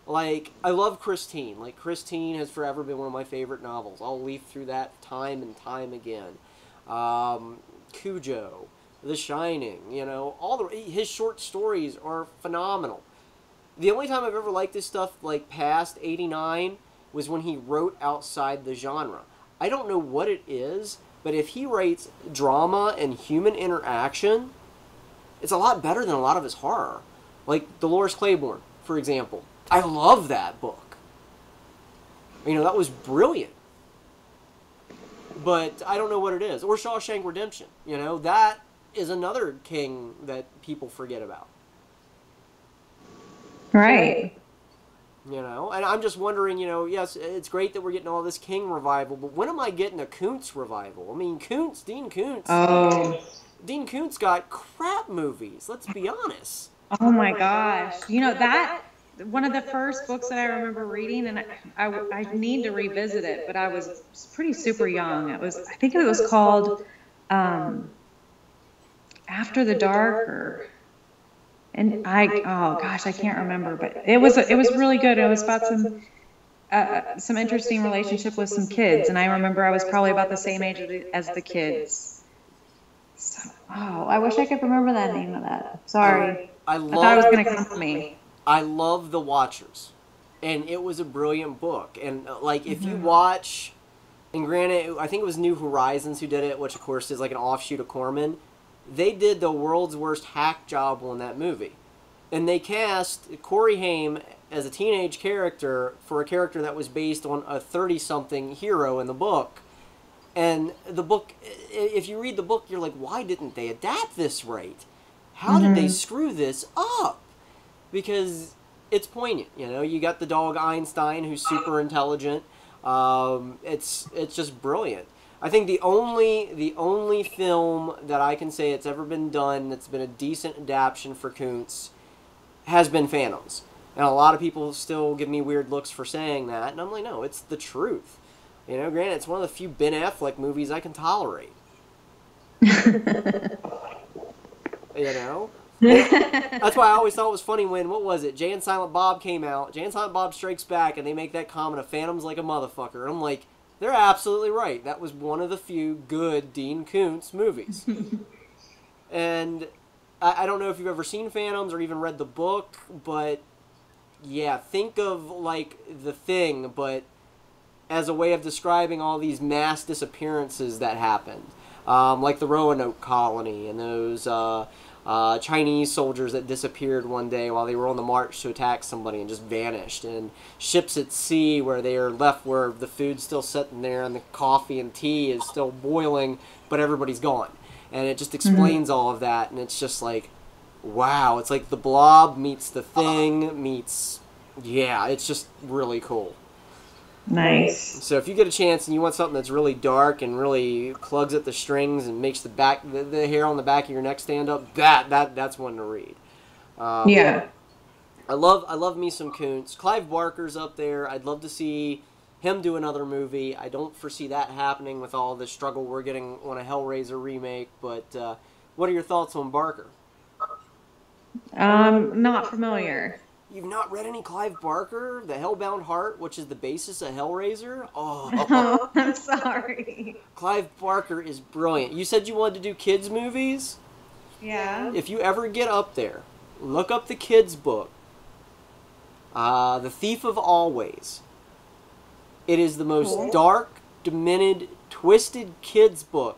Like, I love Christine. Like, Christine has forever been one of my favorite novels. I'll leaf through that time and time again. Cujo, The Shining, you know, his short stories are phenomenal. The only time I've ever liked this stuff, like, past 89, was when he wrote outside the genre. I don't know what it is, but if he writes drama and human interaction, it's a lot better than a lot of his horror. Like Dolores Claiborne, for example. I love that book. You know, that was brilliant. But I don't know what it is. Or Shawshank Redemption. You know, that is another King that people forget about. Right. You know, and I'm just wondering, you know, yes, it's great that we're getting all this King revival, but when am I getting a Koontz revival? I mean, Dean Koontz. Oh. Dean Koontz got crap movies, let's be honest. Oh my gosh. You know, that, one of the first books that I remember reading, and I need to revisit it, but I was pretty super young. I think it was called After the Dark, and oh gosh, I can't remember, but it was really good. It was about some interesting relationship with some kids, and I remember I was probably about the same age as the kids. So, I wish I could remember the name of that. Sorry, I thought it was going to come to me. I love The Watchers, and it was a brilliant book. And like, if you watch, and granted, I think it was New Horizons who did it, which of course is like an offshoot of Corman. They did the world's worst hack job on that movie. And they cast Corey Haim as a teenage character for a character that was based on a 30-something hero in the book. And the book, if you read the book, you're like, why didn't they adapt this right? How did they screw this up? Because it's poignant, you know? You got the dog Einstein, who's super intelligent. It's just brilliant. I think the only film that I can say it's ever been done that's been a decent adaptation for Koontz has been Phantoms. And a lot of people still give me weird looks for saying that, and I'm like, no, it's the truth. You know, granted, it's one of the few Ben Affleck movies I can tolerate. You know? That's why I always thought it was funny when, what was it, Jay and Silent Bob came out, Jay and Silent Bob Strikes Back, and they make that comment of Phantom's like a motherfucker. And I'm like, they're absolutely right. That was one of the few good Dean Koontz movies. And I don't know if you've ever seen Phantoms or even read the book, but yeah, think of like The Thing, but as a way of describing all these mass disappearances that happened. Like the Roanoke colony and those Chinese soldiers that disappeared one day while they were on the march to attack somebody and just vanished. And ships at sea where they are left where the food's still sitting there and the coffee and tea is still boiling, but everybody's gone. And it just explains all of that, and it's just like, wow, it's like The Blob meets The Thing meets, yeah, it's just really cool. Nice. So if you get a chance and you want something that's really dark and really plugs at the strings and makes the hair on the back of your neck stand up, that's one to read. Yeah. I love me some Koontz. Clive Barker's up there. I'd love to see him do another movie. I don't foresee that happening with all the struggle we're getting on a Hellraiser remake, but what are your thoughts on Barker? Not familiar. You've not read any Clive Barker, The Hellbound Heart, which is the basis of Hellraiser? Oh, No, I'm sorry. Clive Barker is brilliant. You said you wanted to do kids' movies? Yeah. If you ever get up there, look up the kids' book, The Thief of Always. It is the most dark, demented, twisted kids' book,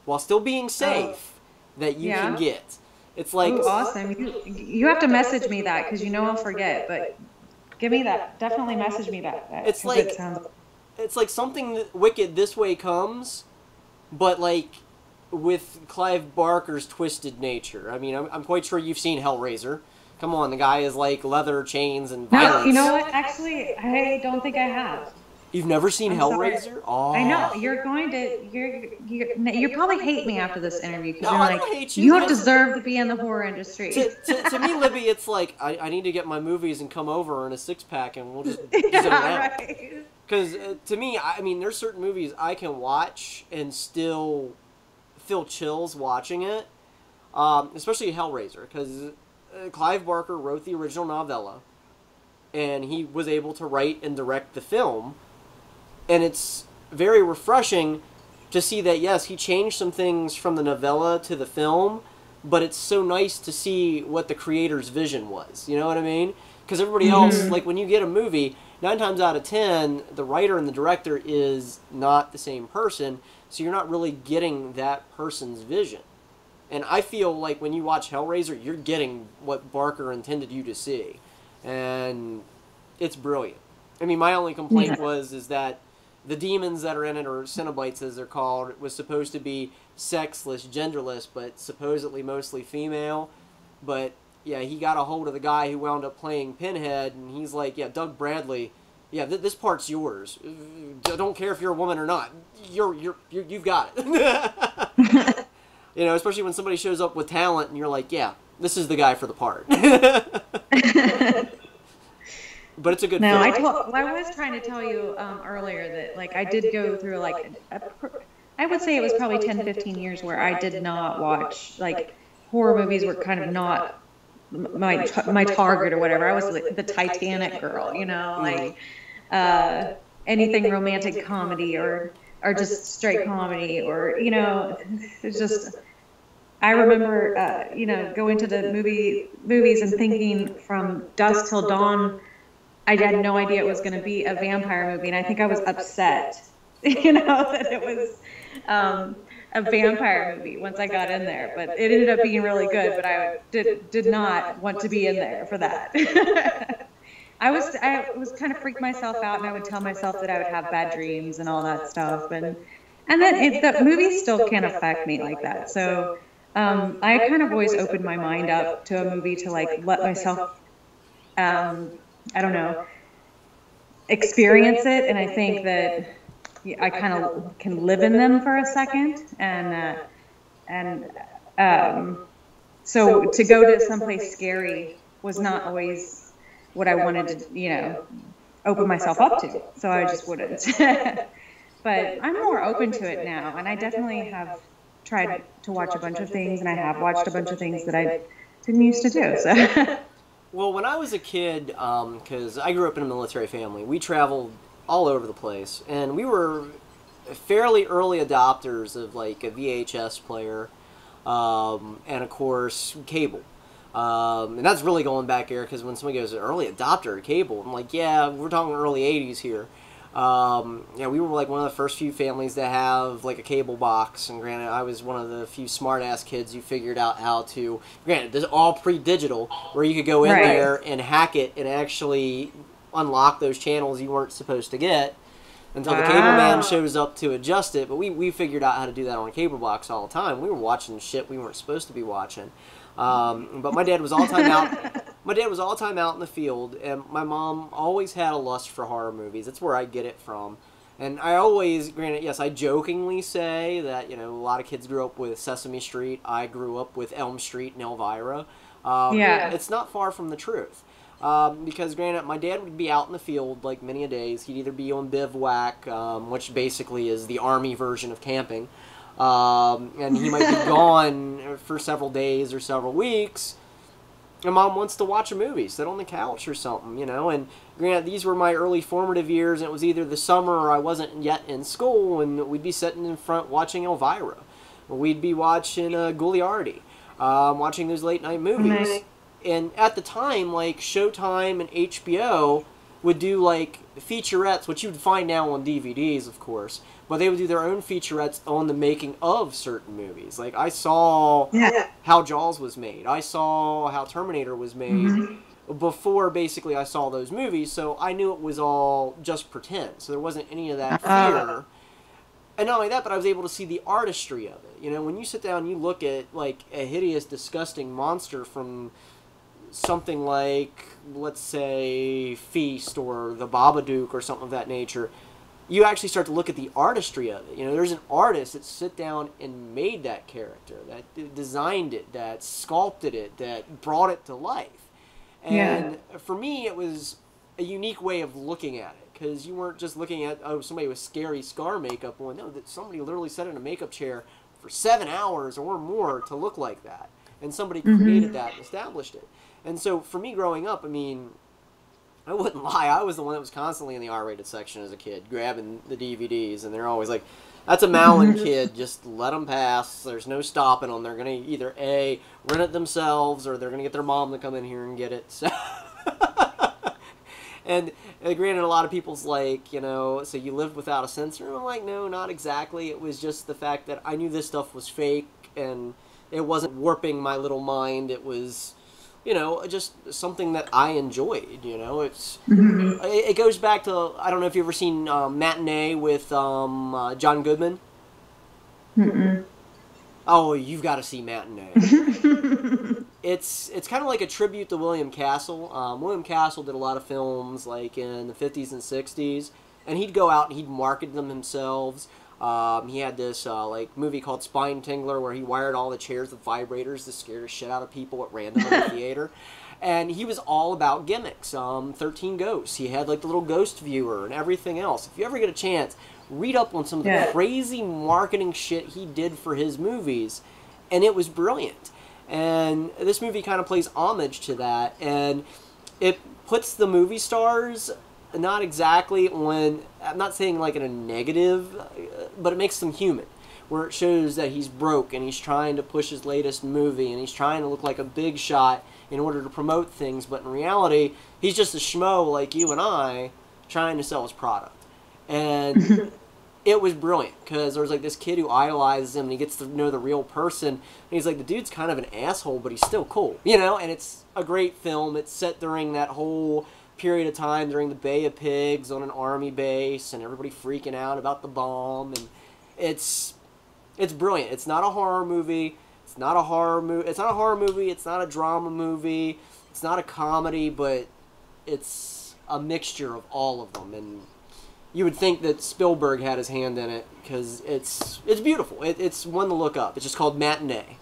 while still being safe, that you can get. It's like... Ooh, awesome. You have to message me that, because you know I'll forget, but give me that. Definitely message me that. It's like... It's like something that Wicked This Way Comes, but like with Clive Barker's twisted nature. I mean, I'm quite sure you've seen Hellraiser. Come on, the guy is like leather chains and violence. No, you know what? Actually, I don't think I have. You've never seen Hellraiser? Oh. I know. You're going to... You probably hate me after this interview, because No, you're I like, don't hate you have deserved to be in the horror industry. To me, Libby, it's like, I need to get my movies and come over in a six-pack and we'll just zone out. Right. Because to me, I mean, there's certain movies I can watch and still feel chills watching it. Especially Hellraiser, because Clive Barker wrote the original novella, and he was able to write and direct the film. And it's very refreshing to see that, yes, he changed some things from the novella to the film, but it's so nice to see what the creator's vision was. You know what I mean? Because everybody else, like when you get a movie, 9 times out of 10, the writer and the director is not the same person, so you're not really getting that person's vision. And I feel like when you watch Hellraiser, you're getting what Barker intended you to see. And it's brilliant. I mean, my only complaint is that the demons that are in it, or Cenobites as they're called, was supposed to be sexless, genderless, but supposedly mostly female. But yeah, he got a hold of the guy who wound up playing Pinhead, and he's like, yeah, Doug Bradley, yeah, this part's yours. I don't care if you're a woman or not. You've got it. You know, especially when somebody shows up with talent, and you're like, yeah, this is the guy for the part. But it's a good film. I was trying to tell you earlier that, like, I did go through, like, I would say it was probably 10, 15 years where I did not watch, like, horror movies were kind of not my target or whatever. I was like the Titanic girl, you know, like anything romantic comedy or just straight comedy, or, you know, it's just... I remember, you know, going to the movies and thinking from dusk till dawn, I had no idea it was going to be a vampire movie, and I think I was upset, you know, that it was a vampire movie once I got in there. But it ended up being really good, but I did not want to be in there for that. I was kind of freaked myself out, and I would tell myself that I would have bad dreams and all that stuff, and then the movies still can affect me like that. So I kind of always opened my mind up to a movie to, like, let myself, I don't know, experience it, and I think that I kind of can live in them for a second, so to go to someplace scary was not always what I wanted to, you know, open myself up to, so I just wouldn't. But I'm more open to it now, and I definitely have tried to watch a bunch of things, and I have watched a bunch of things that I didn't used to do, so... Well, when I was a kid, because I grew up in a military family, we traveled all over the place, and we were fairly early adopters of, like, a VHS player, and, of course, cable. And that's really going back here, because when somebody goes, early adopter of cable, I'm like, yeah, we're talking early 80s here. Yeah, we were like one of the first few families to have like a cable box, and granted, I was one of the few smart-ass kids who figured out how to, granted, this is all pre-digital, where you could go in there and hack it and actually unlock those channels you weren't supposed to get until the cable man shows up to adjust it. But we figured out how to do that on a cable box all the time. We were watching shit we weren't supposed to be watching. But my dad was all the time out. My dad was all the time out in the field, and my mom always had a lust for horror movies. That's where I get it from. And I always, granted, yes, I jokingly say that, you know, a lot of kids grew up with Sesame Street. I grew up with Elm Street and Elvira. It's not far from the truth. Because, granted, my dad would be out in the field, like, many a days. He'd either be on bivouac, which basically is the army version of camping. And he might be gone for several days or several weeks. my mom wants to watch a movie, sit on the couch or something, you know. And granted, these were my early formative years, and it was either the summer or I wasn't yet in school, and we'd be sitting in front watching Elvira. Or we'd be watching Goliardi, watching those late night movies. Nice. And at the time, like Showtime and HBO would do like featurettes, which you would find now on DVDs, of course. But they would do their own featurettes on the making of certain movies. Like, I saw how Jaws was made. I saw how Terminator was made before, basically, I saw those movies. So I knew it was all just pretend. So there wasn't any of that fear. And not only that, but I was able to see the artistry of it. You know, when you sit down and you look at, like, a hideous, disgusting monster from something like, let's say, Feast or The Babadook or something of that nature, you actually start to look at the artistry of it. You know, there's an artist that sit down and made that character, that designed it, that sculpted it, that brought it to life. And for me, it was a unique way of looking at it, because you weren't just looking at, oh, somebody with scary scar makeup on. No, that somebody literally sat in a makeup chair for 7 hours or more to look like that. And somebody created that and established it. And so for me growing up, I mean, I wouldn't lie, I was the one that was constantly in the R-rated section as a kid, grabbing the DVDs, and they're always like, that's a Malin kid, just let them pass, there's no stopping them, they're going to either A, rent it themselves, or they're going to get their mom to come in here and get it. So and granted, a lot of people's like, you know, so you lived without a censor? And I'm like, no, not exactly. It was just the fact that I knew this stuff was fake, and it wasn't warping my little mind, it was, you know, just something that I enjoyed, you know. It's it goes back to, I don't know if you've ever seen Matinee with John Goodman. Oh, you've got to see Matinee. It's kind of like a tribute to William Castle. William Castle did a lot of films like in the 50s and 60s, and he'd go out and he'd market them himself. He had this like movie called Spine Tingler where he wired all the chairs with vibrators to scare the shit out of people at random in the theater. And he was all about gimmicks. 13 Ghosts. He had like the little ghost viewer and everything else. If you ever get a chance, read up on some of the crazy marketing shit he did for his movies. And it was brilliant. And this movie kind of plays homage to that. And it puts the movie stars not exactly on, I'm not saying like in a negative, but it makes them human, where it shows that he's broke and he's trying to push his latest movie and he's trying to look like a big shot in order to promote things, but in reality, he's just a schmo like you and I trying to sell his product. And it was brilliant, because there was like this kid who idolizes him and he gets to know the real person, and he's like, the dude's kind of an asshole, but he's still cool, you know. And it's a great film. It's set during that whole period of time during the Bay of Pigs on an army base, and everybody freaking out about the bomb, and it's brilliant. It's not a horror movie. It's not a horror movie. It's not a horror movie. It's not a drama movie. It's not a comedy, but it's a mixture of all of them. And you would think that Spielberg had his hand in it, because it's beautiful. It's one to look up. It's just called Matinee.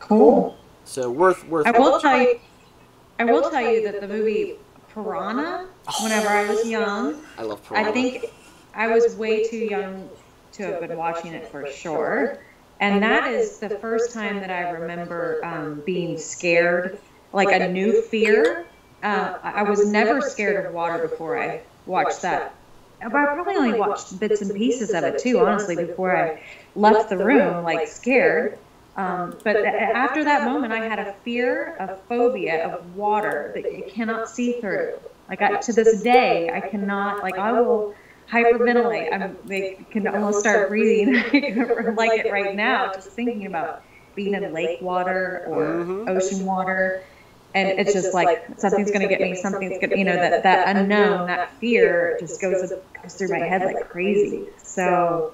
Cool. So worth. I will tell you that the movie Piranha, whenever I was young, I love Piranha. I think I was way too young to have been watching it for sure. And that is the first time that I remember being scared, like a new fear. I was never scared of water before I watched that. But I probably only watched bits and pieces of it too, honestly, before I left the room, like scared. But after that moment, I had a phobia of water that you cannot see through. Like to this day, I cannot, like I will hyperventilate. I can almost start breathing like it right now, just thinking about being in lake water or ocean water. And it's just like, something's going to get me, something's going to, you know, that unknown, that fear just goes through my head like crazy. So,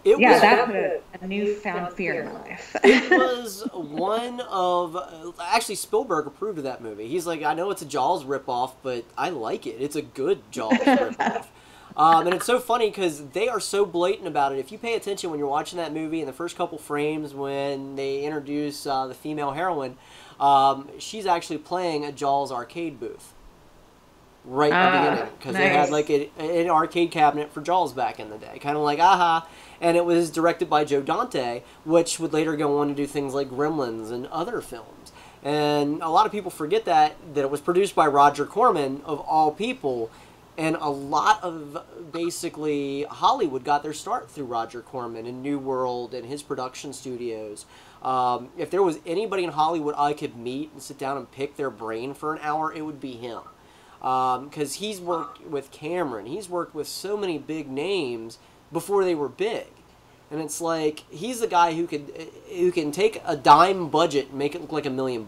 that put a newfound fear in my life. It was one of, actually Spielberg approved of that movie. He's like, I know it's a Jaws ripoff, but I like it. It's a good Jaws ripoff. And it's so funny because they are so blatant about it. If you pay attention when you're watching that movie in the first couple frames when they introduce the female heroine, she's actually playing a Jaws arcade booth right at the beginning, because they had like an arcade cabinet for Jaws back in the day, kind of like Aha. And it was directed by Joe Dante, which would later go on to do things like Gremlins and other films. And a lot of people forget that it was produced by Roger Corman, of all people. And a lot of basically Hollywood got their start through Roger Corman and New World and his production studios. If there was anybody in Hollywood I could meet and sit down and pick their brain for an hour, it would be him. Because he's worked with Cameron. He's worked with so many big names before they were big. And it's like, he's the guy who can take a dime budget and make it look like $1 million.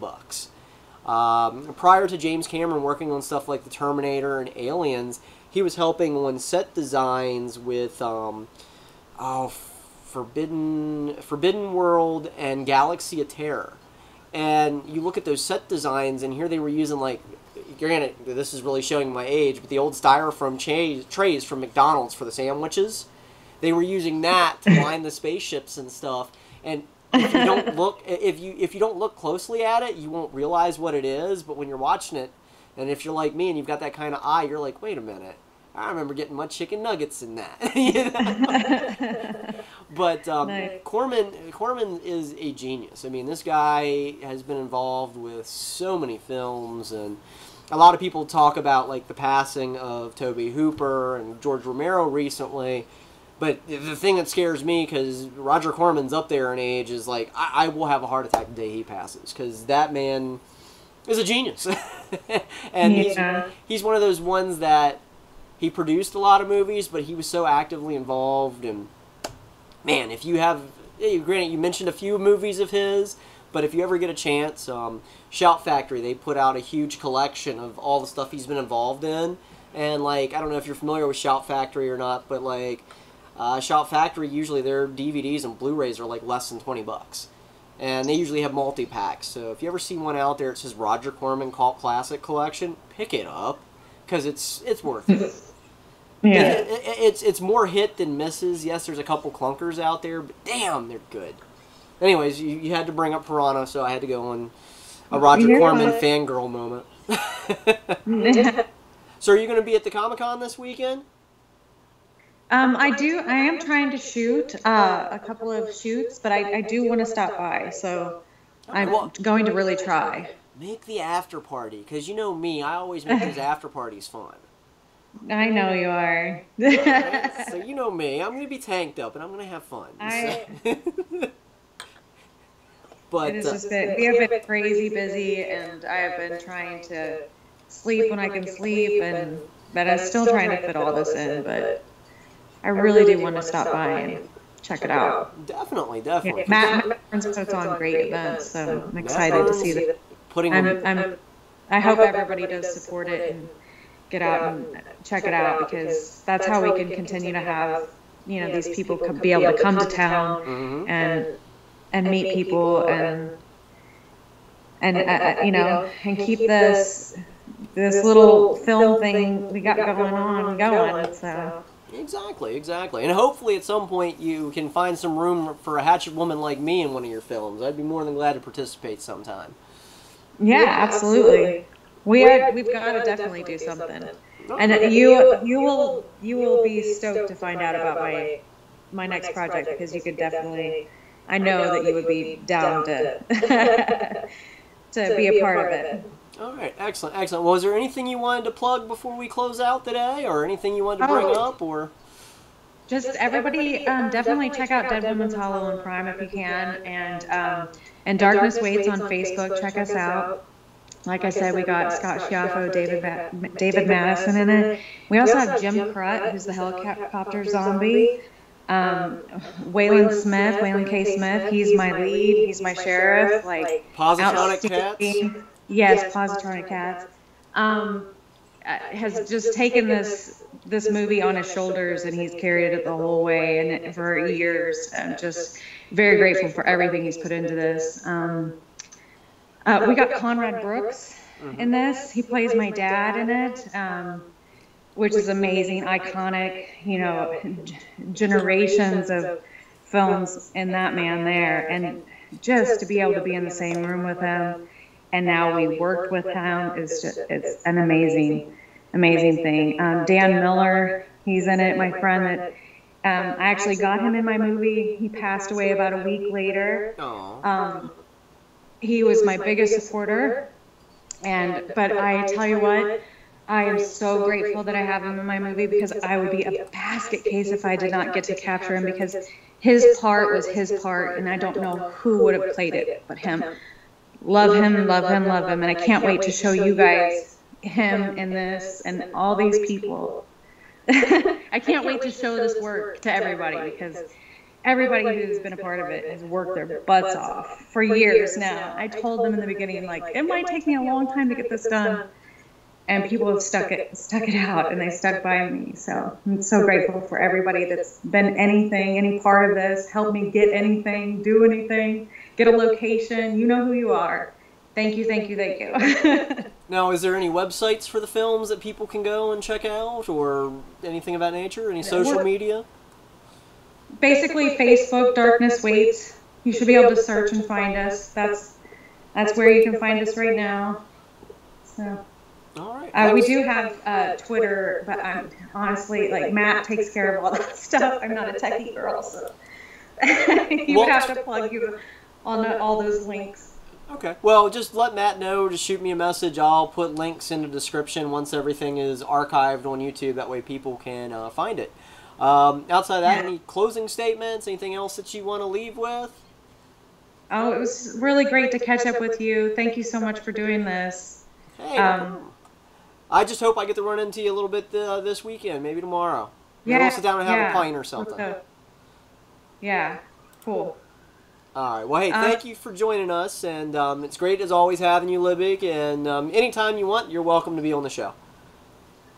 Prior to James Cameron working on stuff like The Terminator and Aliens, he was helping on set designs with Forbidden World and Galaxy of Terror. And you look at those set designs, and here they were using, like, granted, this is really showing my age, but the old styrofoam trays from McDonald's for the sandwiches. They were using that to line the spaceships and stuff. And if you don't look, if you don't look closely at it, you won't realize what it is. But when you're watching it, and if you're like me and you've got that kind of eye, you're like, wait a minute, I remember getting my chicken nuggets in that. You know? But Nice. Corman is a genius. I mean, this guy has been involved with so many films, and a lot of people talk about like the passing of Tobe Hooper and George Romero recently. But the thing that scares me, because Roger Corman's up there in age, is like, I will have a heart attack the day he passes, because that man is a genius. And he's one of those ones that he produced a lot of movies, but he was so actively involved. And man, if you have, granted, you mentioned a few movies of his, but if you ever get a chance, Shout Factory, they put out a huge collection of all the stuff he's been involved in. And like, I don't know if you're familiar with Shout Factory or not, but like, Shout Factory, usually their DVDs and Blu-rays are like less than $20. And they usually have multi-packs. So if you ever see one out there that says Roger Corman Cult Classic Collection, pick it up, because it's worth it. Yeah. It's more hit than misses. Yes, there's a couple clunkers out there, but damn, they're good. Anyways, you had to bring up Piranha, so I had to go on a Roger Corman fangirl moment. So are you going to be at the Comic-Con this weekend? I am trying to shoot a couple of shoots, but I do want to stop by, so I'm going to really try. Make the after party, because you know me, I always make those after parties fun. I know you are. Right? So you know me, I'm going to be tanked up, and I'm going to have fun. But it has just been, we have been crazy busy, and I have been trying to sleep when I can sleep, but I'm still trying to fit all this in, but I really do want to stop by and check it out. Definitely. Yeah, Matt puts on great events, so I'm excited to see that. I hope everybody does support it and get out and check it out, because that's how we can continue to have, these people be able to come to town and meet people and keep this little film thing we got going on. So. Exactly. And hopefully at some point you can find some room for a hatchet woman like me in one of your films. I'd be more than glad to participate sometime. Yeah, absolutely. We've got to definitely do something. And you will be stoked to find out about my next project, because you could definitely, I know that you would be down to to be a part of it. All right, excellent. Well, is there anything you wanted to plug before we close out today, or anything you wanted to bring up, or? Just everybody, definitely check out Dead Women's Hollow on Prime if you can, and Darkness Waits on Facebook. Check us out. Like I said, we got Scott Schiaffo, David Madison in it. We also have Jim Crutt, who's the helicopter zombie. Waylon K. Smith, he's my lead. He's my sheriff. Like Positronic Cats. Yes, Positronic Cats. Has just taken this movie on his shoulders, and he's carried it the whole way and for years. I'm just very grateful for everything he's put into this. We got Conrad Brooks in this. He plays my dad in it, which is amazing, iconic, generations of films in that man there. And just to be able to be in the same room with him, and now we worked with him, it's an amazing thing. Dan Miller, he's in it, my friend that I actually got him in my movie. He passed away about a week later. he was my biggest supporter. But I tell you what, I am so grateful that I have him in my movie, because I would be a basket case if I did not get to capture him, because his part was his part, and I don't know who would have played it but him. Love him, love him, love him, and I can't wait to show you guys him in this and all these people. I can't wait to show this work to everybody, because everybody who's been a part of it has worked their butts off for years now. I told them in the beginning, like, it might take me a long time to get this done, and people have stuck it out, and they stuck by me. So I'm so grateful for everybody that's been any part of this, helped me get anything, do anything, get a location. You know who you are. Thank you, thank you, thank you. Now, is there any websites for the films that people can go and check out, or anything of that nature? Any social media? Basically, Facebook, Darkness Waits. You should be able to search and find us. That's where you can find us right now. So. All right. We do have Twitter, but I'm honestly, like, Matt takes care of all that stuff. I'm not a techie girl, so you would have to plug you on all those links. Okay. Well, just let Matt know. Just shoot me a message. I'll put links in the description once everything is archived on YouTube. That way people can find it. Outside of that, any closing statements? Anything else that you want to leave with? Oh, it was really great to catch up with you. Thank you so much for doing this. Hey, I just hope I get to run into you a little bit this weekend, maybe tomorrow. Maybe we'll sit down and have a pint or something. Yeah, cool. All right. Well, hey, thank you for joining us, and it's great as always having you, Libby. And anytime you want, you're welcome to be on the show.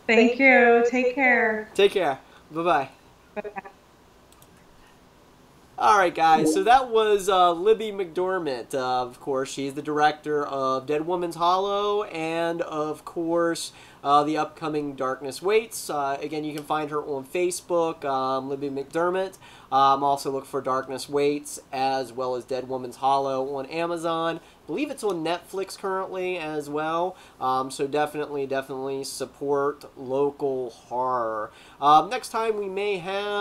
Thank you. Take care. Take care. Bye-bye. Bye-bye. All right, guys, so that was Libby McDermott. Of course, she's the director of Dead Woman's Hollow and, of course, the upcoming Darkness Waits. Again, you can find her on Facebook, Libby McDermott. Also look for Darkness Waits as well as Dead Woman's Hollow on Amazon. I believe it's on Netflix currently as well. So definitely support local horror. Next time we may have